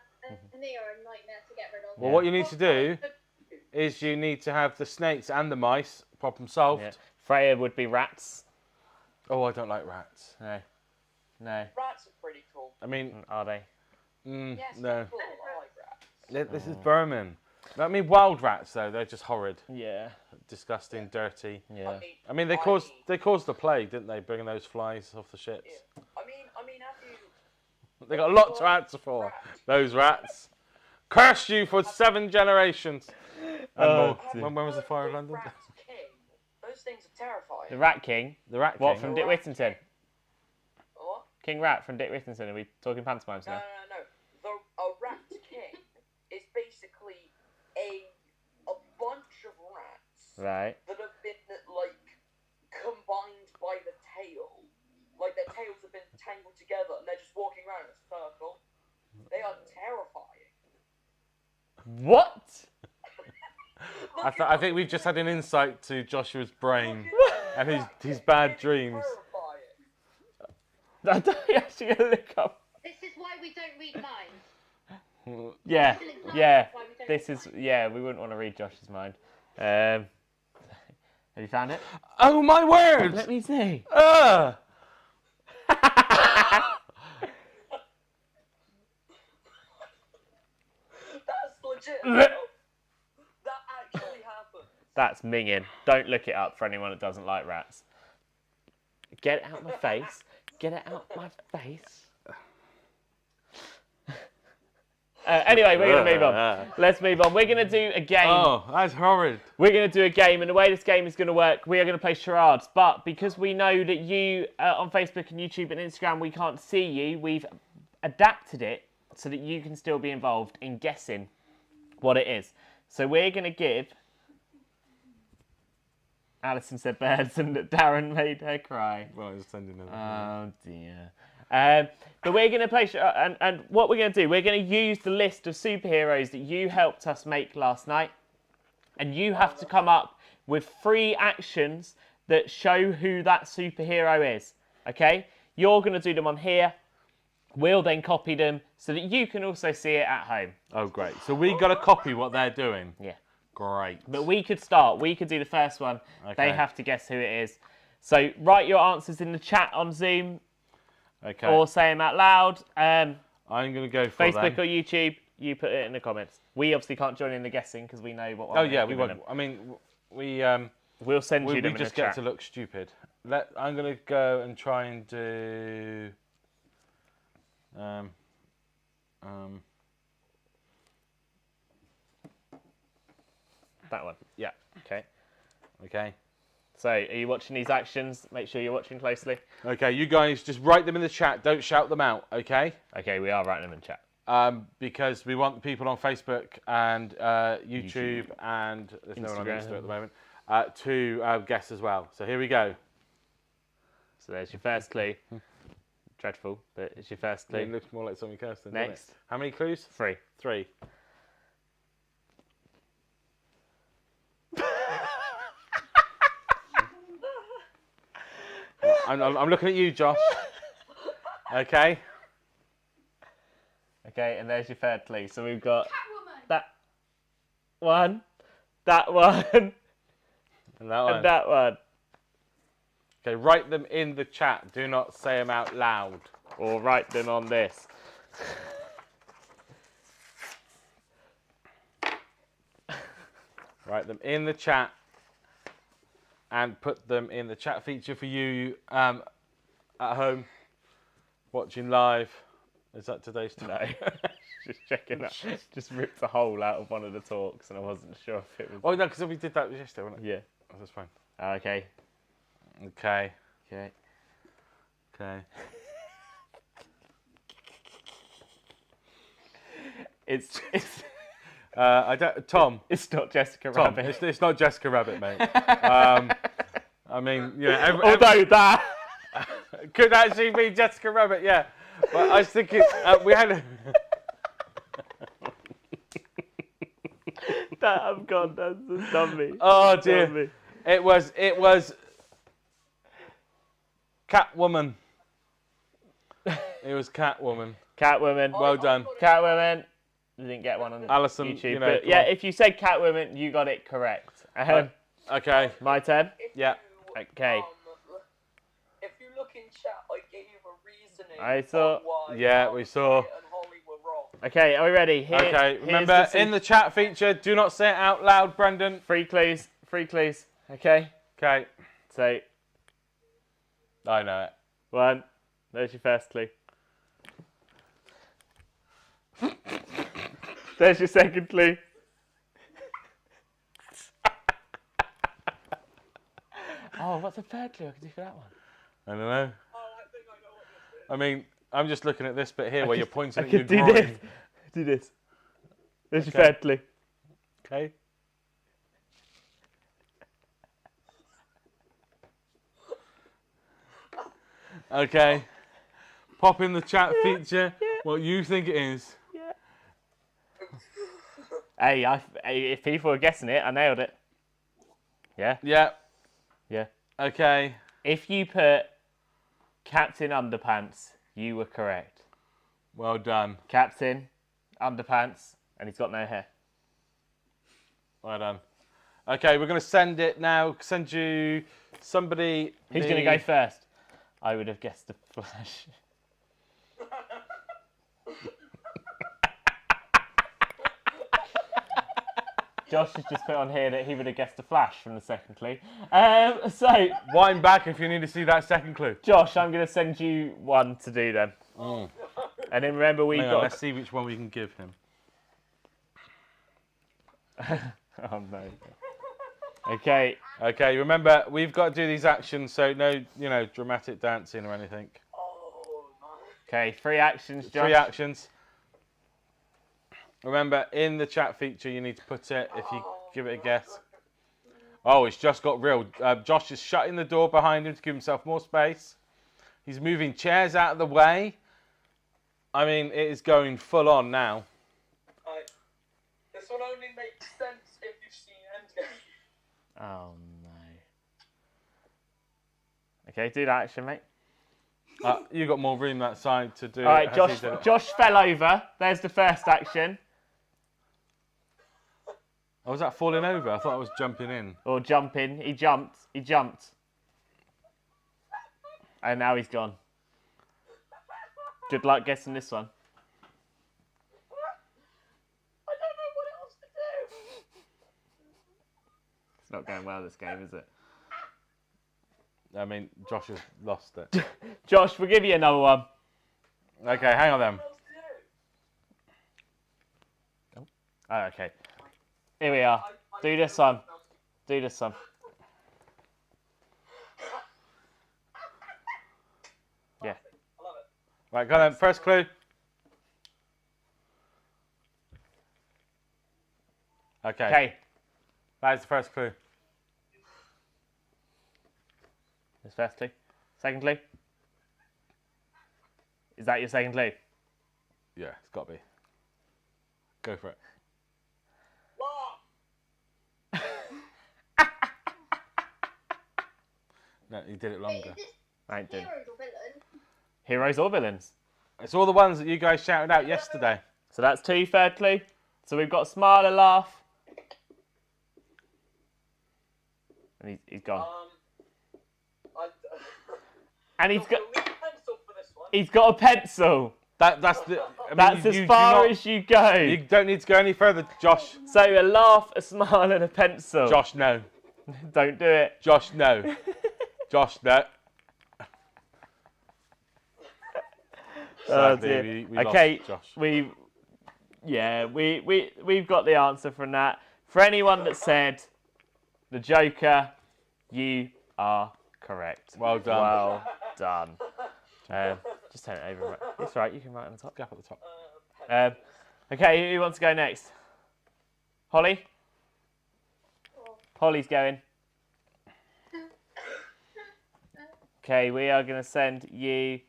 and they are a nightmare to get rid of. Well, what you need to do is you need to have the snakes and the mice. Problem solved. Yeah. Freya would be rats. Oh, I don't like rats. No. Rats are pretty cool. I mean, Are they? Yes, no. they're cool. I like rats. This is vermin. I mean, wild rats though, they're just horrid, Yeah. disgusting, dirty. Yeah. I mean, they caused the plague, didn't they? Bringing those flies off the ships. Yeah. I mean, have you? They got a lot to answer for. Those rats. Curse you for 7 generations. And more. When was the fire of London? Rat King. Those things are terrifying. The Rat King. The Rat What King. from Dick Whittington? What? King Rat from Dick Whittington. Are we talking pantomimes No. now? A rat king is basically a bunch of rats Right. that have been combined by the tail. Like their tails have been tangled together and they're just walking around in a circle. They are terrifying. What? I think we've just had an insight to Joshua's brain and his bad dreams. Terrifying. I don't actually gonna look up. This is why we don't read minds. Yeah. This is an example Yeah. of why we don't This read is. minds. Yeah. We wouldn't want to read Josh's mind. Have you found it? Oh my word! Let me see. That's legit. That actually happened. That's minging. Don't look it up for anyone that doesn't like rats. Get it out my face. Get it out my face. Anyway, we're going to move on. Let's move on. We're going to do a game. Oh, that's horrid. We're going to do a game, and the way this game is going to work, we are going to play charades. But because we know that you, on Facebook and YouTube and Instagram, we can't see you, we've adapted it so that you can still be involved in guessing what it is. So we're going to give... Alison said birds, and Darren made her cry. Well, I was sending them. Oh dear. But we're going to play, and what we're going to do, we're going to use the list of superheroes that you helped us make last night, and you have to come up with 3 actions that show who that superhero is. Okay? You're going to do them on here. We'll then copy them so that you can also see it at home. Oh, great. So we got to copy what they're doing. Yeah. Great. But we could start. We could do the first one. Okay. They have to guess who it is. So write your answers in the chat on Zoom. Okay. Or say them out loud. I'm going to go for Facebook them. or YouTube. You put it in the comments. We obviously can't join in the guessing because we know what one. Oh yeah, we won't. won't. I mean, We'll send you we them in just the get chat. to look stupid. I'm going to go and try and do. That one. Yeah. Okay. Okay. So, are you watching these actions? Make sure you're watching closely. Okay, you guys just write them in the chat. Don't shout them out, okay? Okay, we are writing them in chat. Because we want the people on Facebook and YouTube and there's no one on Insta at the moment to guess as well. So here we go. So there's your first clue. Dreadful, but it's your first clue. It looks more like something else than Next. How many clues? 3. 3. I'm looking at you, Josh. Okay. Okay, and there's your third clue. So we've got Catwoman. that one, that one, And that one. and that one. Okay, write them in the chat. Do not say them out loud. Or write them on this. Write them in the chat and put them in the chat feature for you at home watching live. Is that today's No, time? just checking that. Just ripped a hole out of one of the talks, and I wasn't sure if it was. Oh no, because we did that yesterday, wasn't it? Yeah. Oh, that's fine. Okay. Okay. Okay. Okay. It's I don't. Tom. it's not Jessica Tom. Rabbit. It's not Jessica Rabbit, mate. I mean, yeah. Although that. Could actually be Jessica Rabbit, yeah. But I was thinking we had. That I've gone. That's done me. Oh Done dear. me. It was Catwoman. It was Catwoman. Catwoman. Well done. Catwoman. You didn't get one on Alison, YouTube. you know, but come yeah, on. if you said Catwoman, you got it correct. Okay. My turn. Yeah. Okay. If you look in chat, I gave a reasoning. I saw- on why Yeah, we saw. Harry and Holly were wrong. Okay, are we ready? Okay. Remember, in the chat feature, do not say it out loud, Brendan. 3 clues. 3 clues. Okay. Okay. So, I know it. 1. There's your first clue. There's your second clue. Oh, what's the third clue I can do for that one? I don't know. Oh, I think I know what this is. I mean, I'm just looking at this bit here where you're pointing I at your can do drawing. this. Do this. There's your Okay. third clue. Okay. Okay. Pop in the chat feature what you think it is. Hey, if people are guessing it, I nailed it. Yeah? Yeah. Yeah. Okay. If you put Captain Underpants, you were correct. Well done. Captain Underpants, and he's got no hair. Well done. Okay, we're going to send it now. Send you somebody. Who's going to go first? I would have guessed the Flash. Josh has just put on here that he would have guessed the Flash from the second clue. So, Wind back if you need to see that second clue. Josh, I'm going to send you one to do then. And then remember, we've Hang on, got... let's see which one we can give him. Oh, no. Okay. Okay, remember, we've got to do these actions, so no, dramatic dancing or anything. Oh, no. Okay, 3 actions, Josh. 3 actions. Remember, in the chat feature, you need to put it if you give it a guess. Oh, it's just got real. Josh is shutting the door behind him to give himself more space. He's moving chairs out of the way. I mean, it is going full on now. Right. This one only makes sense if you've seen Endgame. Oh, no. Okay, do that action, mate. You got more room that side to do. All right, it as he did it. Josh fell over. There's the first action. Oh, was that falling over? I thought I was jumping in. Or jumping. He jumped. And now he's gone. Good luck guessing this one. I don't know what else to do. It's not going well, this game, is it? I mean, Josh has lost it. Josh, we'll give you another one. Okay, hang on then. What else to do? Oh, okay. Here we are. Do this one. Do this one. Yeah. I love it. Right, go on then. First clue. Okay. Okay. That is the first clue. This first clue. Second clue. Is that your second clue? Yeah, it's got to be. Go for it. No, he did it longer. I ain't doing. Heroes or villains? Heroes or villains? It's all the ones that you guys shouted out yesterday. So that's 2, third clue. So we've got smile and laugh. And he's gone. And he's got pencil for this one. he's got a pencil. That's the. I mean, That's as far as you go. You don't need to go any further, Josh. So a laugh, a smile, and a pencil. Josh, no. Don't do it. Josh, no. Josh, no. Oh Sadly, dear. we Okay, lost Josh. we've got the answer from that. For anyone that said the Joker, you are correct. Well done. Well done. Just turn it over. Right. It's right. You can write on the top. Gap at the top. Okay, who wants to go next? Holly. Holly's going. Okay, we are going to send you.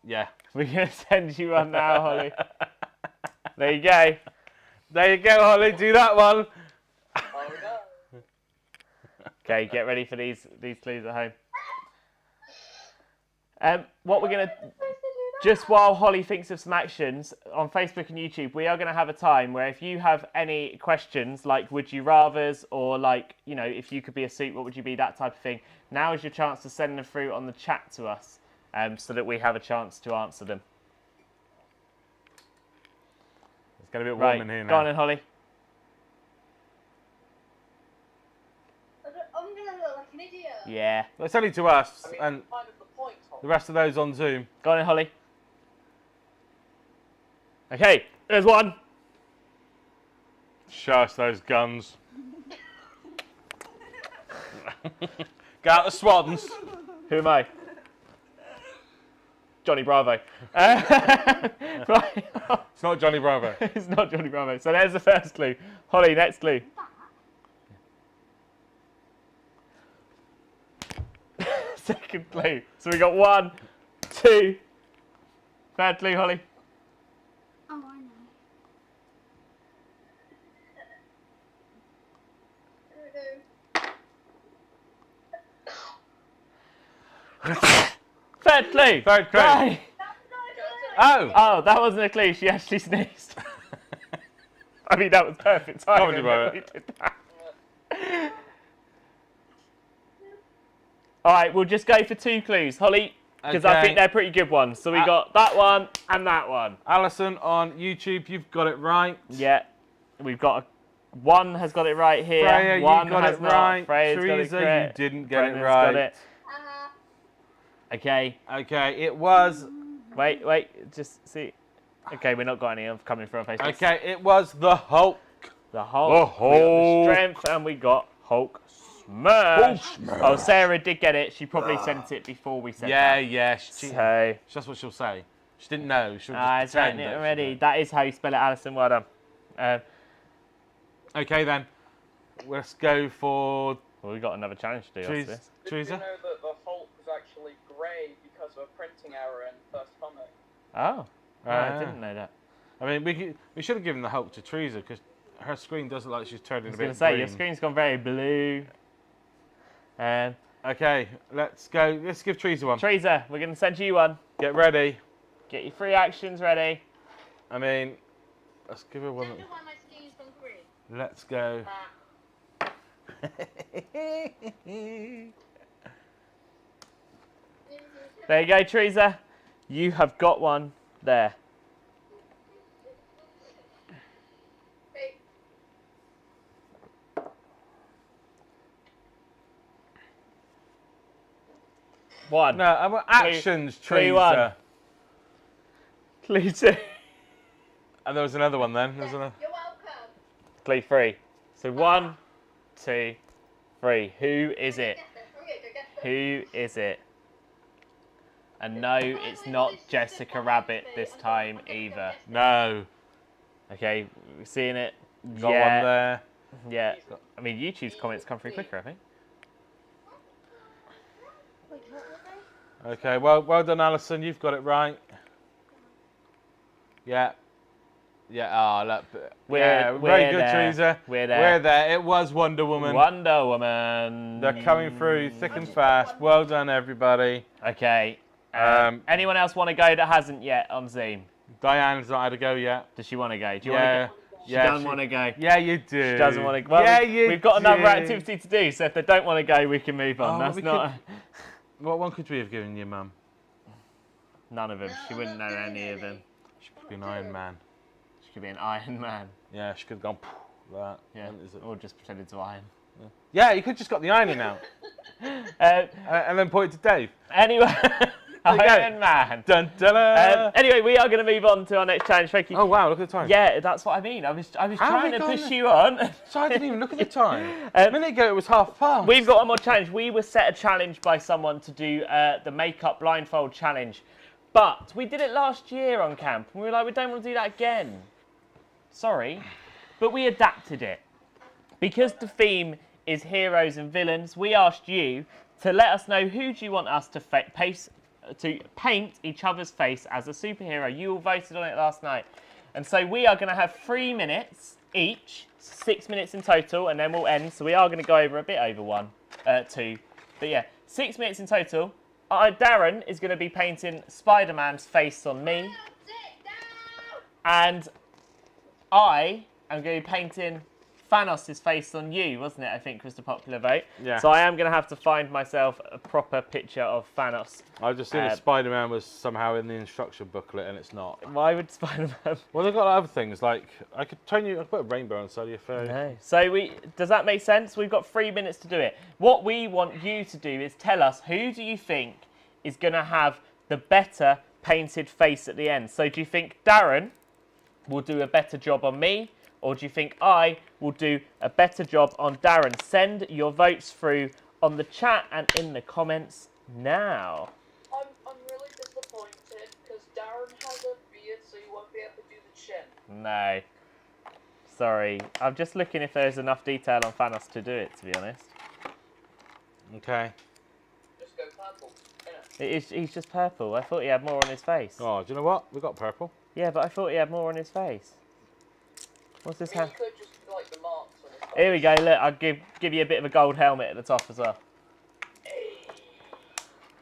Yeah. We're going to send you one now, Holly. There you go. There you go, Holly. Do that one. Oh no. Okay, get ready for these clues at home. What we're going to... Just while Holly thinks of some actions, on Facebook and YouTube, we are going to have a time where if you have any questions, like would you rathers, or like, you know, if you could be a suit, what would you be, that type of thing, now is your chance to send them through on the chat to us, so that we have a chance to answer them. It's getting a bit warm Right, in here now. go on then, Holly. I'm gonna look like an idiot. Yeah. Well, it's only to us, I mean, and that's kind of the point, Tom. the rest of those on Zoom. Go on then, Holly. Okay, there's one. Show us those guns. Get out the swans. Who am I? Johnny Bravo. Right. It's not Johnny Bravo. It's not Johnny Bravo. So there's the first clue. Holly, next clue. Second clue. So we got 1, 2. Third clue, Holly. Oh, I know. Third clue. Third clue. Right. Oh. Oh, that wasn't a clue. She actually sneezed. I mean, that was perfect timing. Told you about when we did that. All right, we'll just go for 2 clues, Holly, because I Okay. think they're pretty good ones. So we got that one and that one. Alison on YouTube, you've got it right. Yeah, we've got one has got it right here. Freya, one you got has it not. right. Freya's got it Teresa, you correct. didn't get Brendan's it right. got it. Okay, Okay, it was. wait, just see. Okay, we're not got any of coming from Facebook. Okay, it was the Hulk. The Hulk. The We got Hulk. the strength, and we got Hulk smash. Oh, Sarah did get it. She probably sent it before we said Yeah, that. yeah. So, That's what she'll say. She didn't know. She'll I've just pretend written it that she already. did. That is how you spell it, Alison. Well done. Okay then, let's go for Well, we've got another challenge to do after this. Did you Teresa. know that the Hulk was actually grey because of a printing error in the first comic? Oh, no, Ah. I didn't know that. I mean, we should have given the Hulk to Teresa because her screen does look like she's turning I a was bit going to say, green. your screen's gone very blue. Okay, let's go. Let's give Teresa one. Teresa, we're going to send you one. Get ready. Get your 3 actions ready. I mean, let's give her one. Wonder why my skin's gone green. Let's go. There you go, Teresa. You have got one there. Wait, One. No, I want actions, clue one. Teresa. Clue 2. And there was another one then. There's another. you're welcome. Clue 3. So 1, 2, 3. Who is it? Who is it? And no, it's not Jessica Rabbit this time either. No. Okay, we're seeing it. Got yeah, one there. Yeah. I mean, YouTube's comments come through quicker, I think. Okay, well done, Alison. You've got it right. Yeah. Yeah, look. Very good, there. Teresa. We're there. We're there. It was Wonder Woman. Wonder Woman. They're coming through thick and fast. Well done, everybody. Okay. Anyone else want to go that hasn't yet on Zoom? Diane's not had a go yet. Does she want to go? Do you Yeah. want to go? She Yeah, doesn't want to go. Yeah, you do. She doesn't want to go. Well, Yeah, we've got another do. activity to do, so if they don't want to go, we can move on. Oh, That's we not... What one could we have given your mum? None of them. She wouldn't know any of them. She could be an Iron Man. She could be an Iron Man. Yeah, she could have gone like that. Yeah. Or just pretended to iron. Yeah, you could just got the ironing out. And then point it to Dave. Anyway, you go. Iron Man. Dun, dun, dun. Anyway, we are going to move on to our next challenge. Thank you. Oh wow, look at the time. Yeah, that's what I mean. I was How trying have to we push gone- you on. So I didn't even look at the time. A minute ago it was 1:30. We've got one more challenge. We were set a challenge by someone to do the makeup blindfold challenge. But we did it last year on camp. And we were like, we don't want to do that again. Sorry. But we adapted it. Because the theme is heroes and villains, we asked you to let us know who do you want us to paint each other's face as a superhero. You all voted on it last night. And so we are going to have 3 minutes each, 6 minutes in total, and then we'll end. So we are going to go over a bit over 2. But yeah, 6 minutes in total. Darren is going to be painting Spider-Man's face on me. And I am going to be painting Thanos' face on you, wasn't it? I think was the popular vote. Yeah. So I am going to have to find myself a proper picture of Thanos. I just seen that Spider-Man was somehow in the instruction booklet and it's not. Why would Spider-Man? Well, they've got other things like I could put a rainbow on side of your face. No. So does that make sense? We've got 3 minutes to do it. What we want you to do is tell us who do you think is going to have the better painted face at the end. So do you think Darren will do a better job on me? Or do you think I will do a better job on Darren? Send your votes through on the chat and in the comments now. I'm really disappointed because Darren has a beard, so you won't be able to do the chin. No. Sorry. I'm just looking if there's enough detail on Thanos to do it, to be honest. Okay. Just go purple. innit? He's just purple. I thought he had more on his face. Oh, do you know what? We got purple. Yeah, but I thought he had more on his face. What's this I mean, hand? you could just like the marks on his face. Here we go. Look, I'll give you a bit of a gold helmet at the top as well.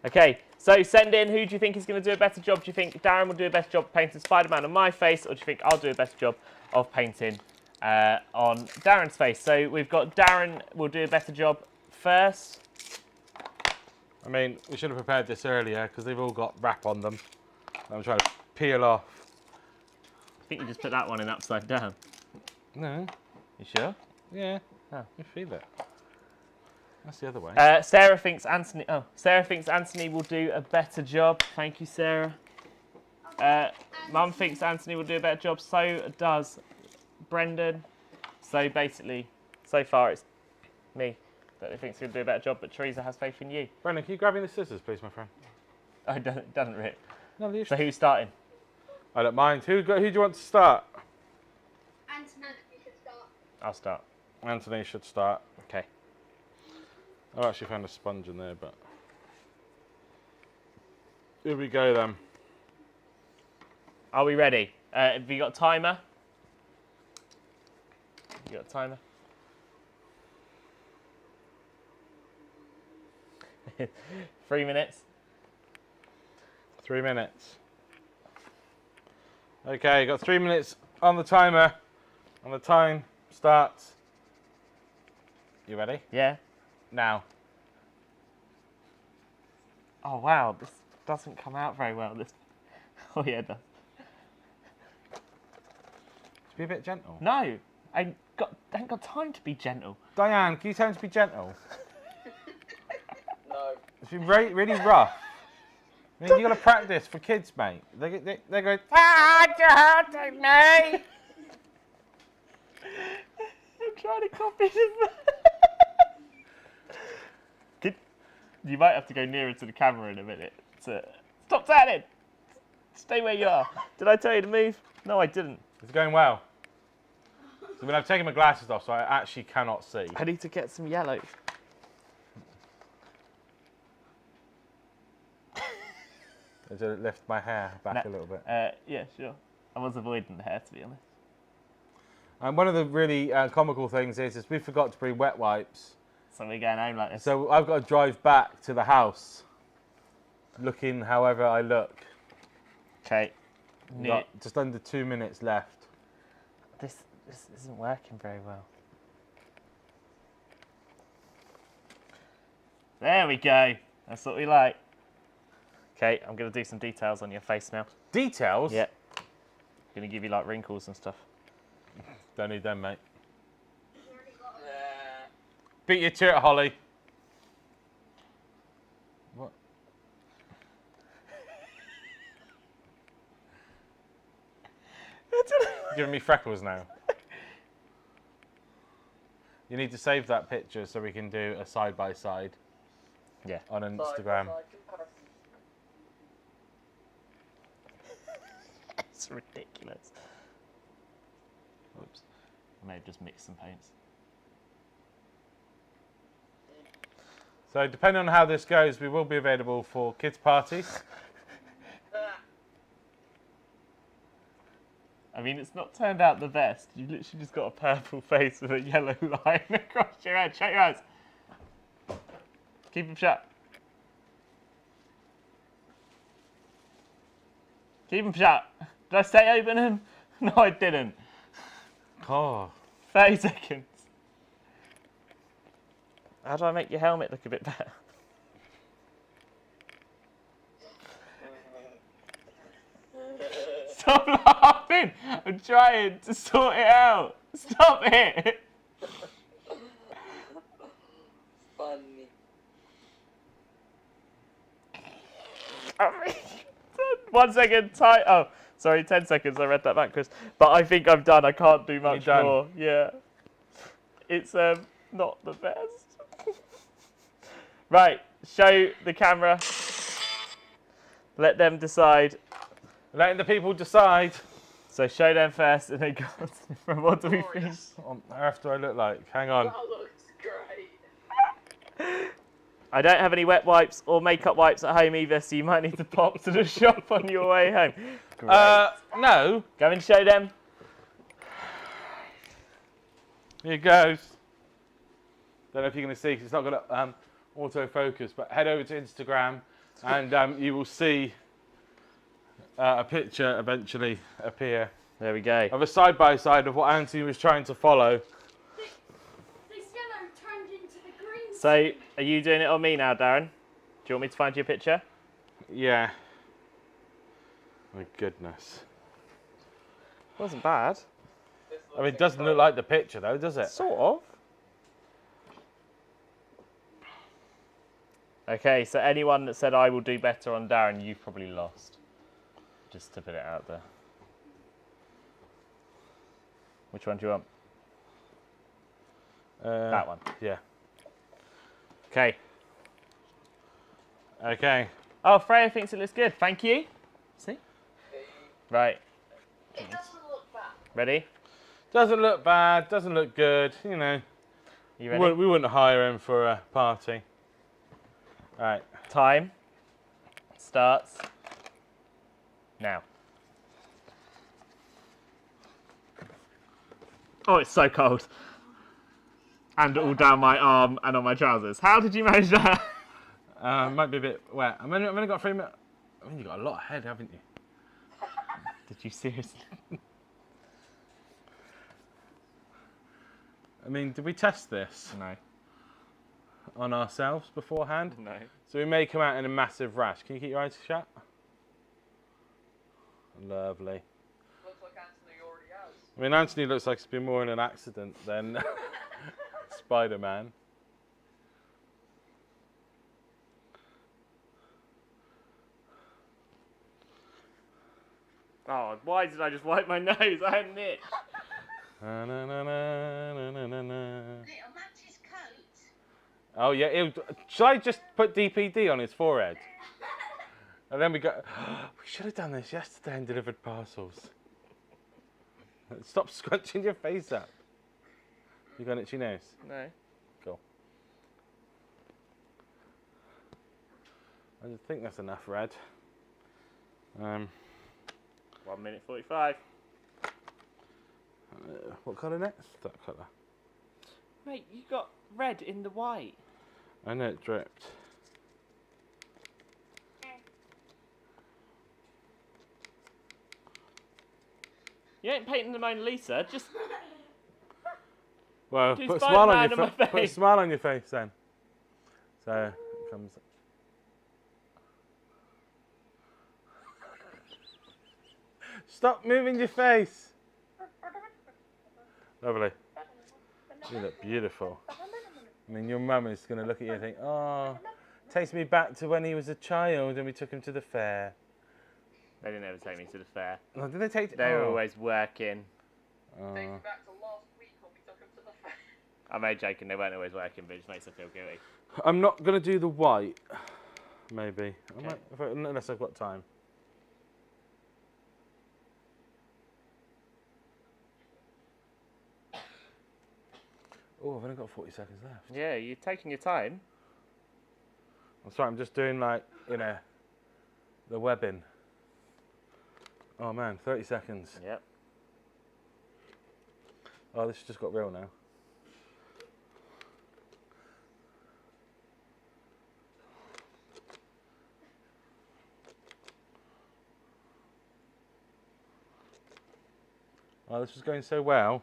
Okay, so send in who do you think is going to do a better job. Do you think Darren will do a better job of painting Spider-Man on my face, or do you think I'll do a better job of painting on Darren's face? So we've got Darren will do a better job first. I mean, we should have prepared this earlier because they've all got wrap on them. I'm trying to peel off. I think you just put that one in upside down. No. You sure? Yeah. Oh. You feel it. That's the other way. Sarah thinks Anthony will do a better job. Thank you, Sarah. Mum thinks Anthony will do a better job. So does Brendan. So basically, so far it's me that thinks he'll do a better job, but Teresa has faith in you. Brendan, can you grab me the scissors, please, my friend? Oh, it doesn't Rip. No, you So who's starting? I don't mind. Who do you want to start? Antony, you should start. I'll start. Anthony should start. Okay. I've actually found a sponge in there, but... Here we go, then. Are we ready? Have you got a timer? You got a timer? 3 minutes. 3 minutes. Okay, got 3 minutes on the timer. And the time starts. You ready? Yeah. Now. Oh wow, this doesn't come out very well. This. Oh yeah, it does. Just be a bit gentle. No, I ain't got time to be gentle. Diane, can you tell him to be gentle? No. It's been really rough. I mean, you got to practice for kids, mate. They go, ah, you're hurting me. I'm trying to copy them. You might have to go nearer to the camera in a minute. Stop turning! Stay where you are. Did I tell you to move? No, I didn't. It's going well. So when I've taken my glasses off, so I actually cannot see. I need to get some yellow. To lift my hair back a little bit. Yeah, sure. I was avoiding the hair, to be honest. And one of the really comical things is we forgot to bring wet wipes. So we're going home like this. So I've got to drive back to the house, looking however I look. Okay. Got just under 2 minutes left. This isn't working very well. There we go. That's what we like. Okay, I'm going to do some details on your face now. Details? Yeah. Going to give you like wrinkles and stuff. Don't need them, mate. Nah. Beat you to it, Holly. What? You're giving me freckles now. You need to save that picture so we can do a side-by-side. Yeah. On Instagram. Side-by-side comparison. It's ridiculous. Oops. I may have just mixed some paints. So depending on how this goes, we will be available for kids' parties. I mean, it's not turned out the best. You literally just got a purple face with a yellow line across your head. Shut your eyes. Keep them shut. Keep them shut. Did I say open them? No, I didn't. Oh. 30 seconds. How do I make your helmet look a bit better? Stop laughing! I'm trying to sort it out. Stop it! Funny. 1 second. Time. Oh, sorry. 10 seconds. I read that backwards. But I think I'm done. I can't do much done? more. Yeah. It's not the best. Right. Show the camera. Let them decide. Letting the people decide. So show them first, and then go on from what do we think? What on earth do I look like? Hang on. That looks great. I don't have any wet wipes or makeup wipes at home either, so you might need to pop to the shop on your way home. Great. No. Go and show them. Here goes. Don't know if you're going to see because it's not going to autofocus, but head over to Instagram and you will see a picture eventually appear There we go. of a side-by-side of what Antony was trying to follow. This yellow turned into the green. So, are you doing it on me now, Darren? Do you want me to find you a picture? Yeah. My goodness. Wasn't bad. I mean, it doesn't look like the picture though, does it? Sort of. Okay, so anyone that said I will do better on Darren, you've probably lost. Just to put it out there. Which one do you want? That one. Yeah. Okay. Okay. Oh, Freya thinks it looks good. Thank you. See? Right. It doesn't look bad. Ready? Doesn't look bad, doesn't look good, you know. You ready? We wouldn't hire him for a party. Right. Time starts now. Oh, it's so cold. And all down my arm and on my trousers. How did you manage that? Might be a bit wet. I've only got 3 minutes. I mean, you've got a lot ahead, haven't you? Did you seriously? I mean, did we test this No. on ourselves beforehand? No. So we may come out in a massive rash. Can you keep your eyes shut? Lovely. Looks like Anthony already has. I mean, Antony looks like he's been more in an accident than Spider-Man. Oh, why did I just wipe my nose? I had an itch. Na, na, na, na, na, na, na, na. Little Matty's coat. Oh yeah, shall I just put DPD on his forehead? And then we go, we should have done this yesterday and delivered parcels. Stop scrunching your face up. You got an itchy nose? No. Cool. I just think that's enough red. 1 minute 45. What colour next? That colour. Mate, you got red in the white. I know it dripped. You ain't painting the Mona Lisa, just Well, Do put a Spider-Man smile on your on my put a face. smile on your face then. So it comes. Stop moving your face. Lovely. You look beautiful. I mean, your mum is going to look at you and think, oh, takes me back to when he was a child and we took him to the fair. They didn't ever take me to the fair. Oh, did they take? They were always working. Take you back to last week when we took him to the fair. I'm only joking, they weren't always working, but it just makes them feel guilty. I'm not going to do the white. Maybe. I Okay. might, unless I've got time. Oh, I've only got 40 seconds left. Yeah, you're taking your time. I'm sorry, I'm just doing like, the webbing. Oh man, 30 seconds. Yep. Oh, this has just got real now. Oh, this was going so well.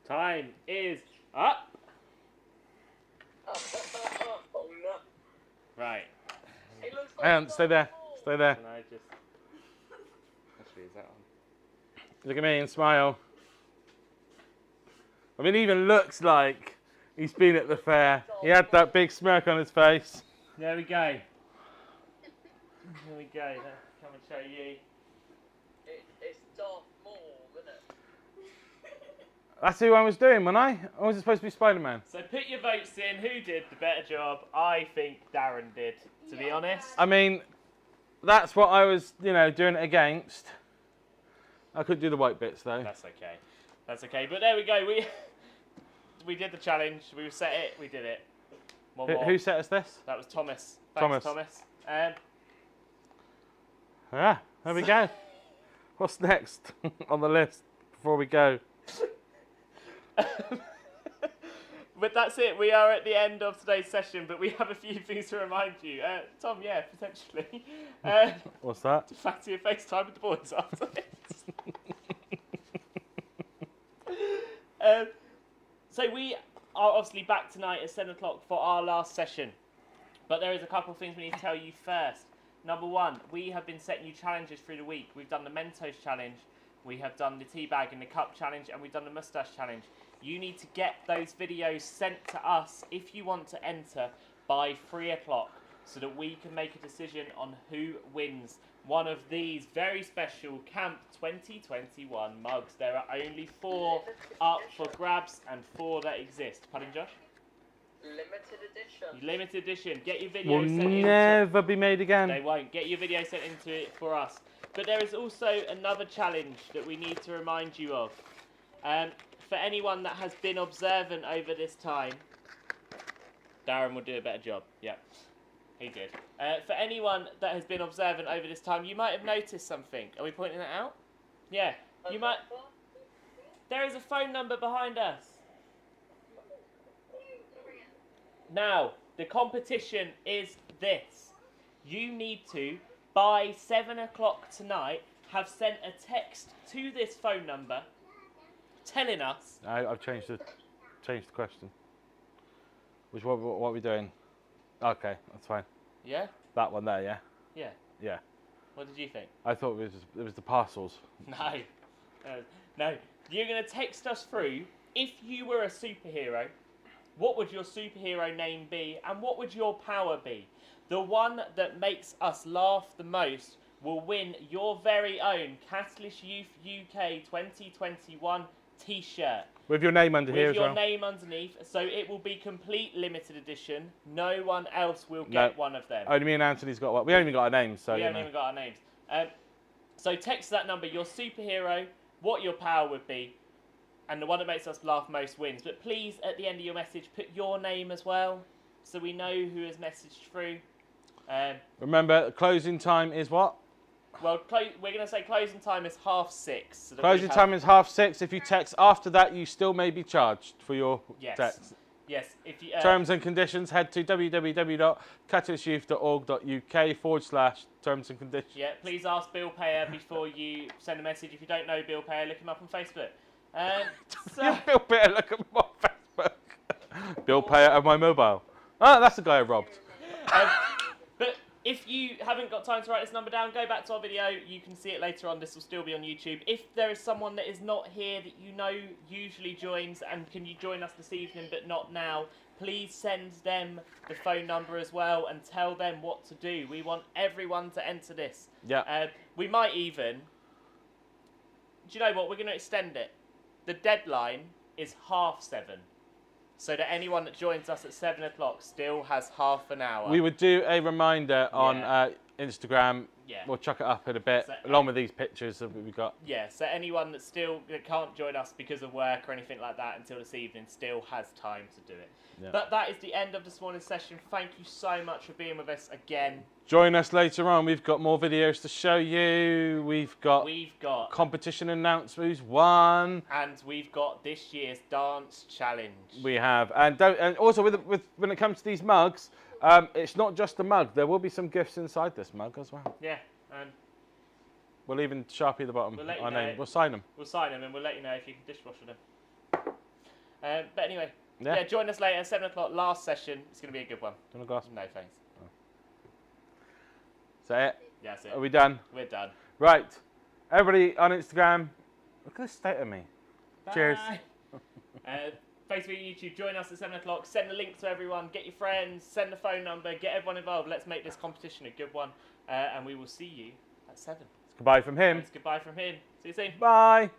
Time is up. Oh no. Right. It looks like Hang on, stay there. Stay there. Can I just... Actually, is that on? Look at me and smile. I mean, it even looks like he's been at the fair. He had that big smirk on his face. There we go. Here we go. Let's come and show you. It's Darth Maul, isn't it? That's who I was doing, wasn't I? Or was it supposed to be Spider-Man? So put your votes in. Who did the better job? I think Darren did, to be honest. I mean, that's what I was, doing it against. I could do the white bits, though. That's okay. That's okay. But there we go. We did the challenge. We set it. We did it. One more. Who set us this? That was Thomas. Thanks, Thomas. Yeah, there we go. What's next on the list before we go? But that's it. We are at the end of today's session, but we have a few things to remind you. Tom, yeah, potentially. What's that? Back to your FaceTime with the boys after this. So we are obviously back tonight at 7 o'clock for our last session. But there is a couple of things we need to tell you first. Number one, we have been setting you challenges through the week. We've done the Mentos challenge, we have done the tea bag in the cup challenge, and we've done the moustache challenge. You need to get those videos sent to us if you want to enter by 3 o'clock so that we can make a decision on who wins one of these very special Camp 2021 mugs. There are only 4 up for grabs and 4 that exist. Pardon, Josh? Limited edition. Limited edition. Get your video Will sent in. never be made again. They won't. Get your video sent into it for us. But there is also another challenge that we need to remind you of. For anyone that has been observant over this time, Darren will do a better job. Yeah, he did. For anyone that has been observant over this time, you might have noticed something. Are we pointing that out? Yeah, you might. There is a phone number behind us. Now, the competition is this. You need to, by 7 o'clock tonight, have sent a text to this phone number telling us. I've changed the question. What are we doing? Okay, that's fine. Yeah? That one there, yeah? Yeah. Yeah. What did you think? I thought it was the parcels. No. No. You're going to text us through, if you were a superhero, what would your superhero name be and what would your power be? The one that makes us laugh the most will win your very own Catalyst Youth UK 2021 t-shirt. With your name under here as well. With your name underneath, so it will be complete limited edition. No one else will get one of them. Only me and Anthony's got one. We haven't even got our names, so we haven't even got our names. So text that number, your superhero, what your power would be, and the one that makes us laugh most wins. But please, at the end of your message, put your name as well, so we know who has messaged through. Remember, closing time is what? Well, we're going to say closing time is 6:30. So closing time is 6:30. If you text after that, you still may be charged for your text. Yes. If you, terms and conditions, head to www.catalystyouth.org.uk/terms and conditions. Yeah, please ask Bill Payer before you send a message. If you don't know Bill Payer, look him up on Facebook. Bill Payer, look him up on Facebook. Bill Payer of my mobile. Ah, that's the guy I robbed. But if you haven't got time to write this number down, go back to our video. You can see it later on. This will still be on YouTube. If there is someone that is not here that you know usually joins, and can you join us this evening but not now, please send them the phone number as well and tell them what to do. We want everyone to enter this. Yeah. We might even... Do you know what? We're going to extend it. The deadline is 7:30. So that anyone that joins us at 7 o'clock still has half an hour. We would do a reminder on Instagram. Yeah. We'll chuck it up in a bit, along with these pictures that we've got. Yeah, so anyone that can't join us because of work or anything like that until this evening still has time to do it. Yeah. But that is the end of this morning's session. Thank you so much for being with us again. Join us later on. We've got more videos to show you. We've got competition announcements. Who's won. And we've got this year's dance challenge. We have. And also with when it comes to these mugs, it's not just a mug. There will be some gifts inside this mug as well. Yeah. And we'll even Sharpie at the bottom. We'll let you our know. name. We'll sign them. We'll sign them and we'll let you know if you can dishwasher them. But anyway, yeah, join us later, 7 o'clock, last session. It's going to be a good one. Do you want a glass? No, thanks. Oh. Is that it? Yeah, that's it. Are we done? We're done. Right. Everybody on Instagram, look at the state of me. Bye. Cheers. Facebook and YouTube, join us at 7 o'clock. Send the link to everyone. Get your friends. Send the phone number. Get everyone involved. Let's make this competition a good one. And we will see you at 7. It's goodbye from him. It's goodbye from him. See you soon. Bye.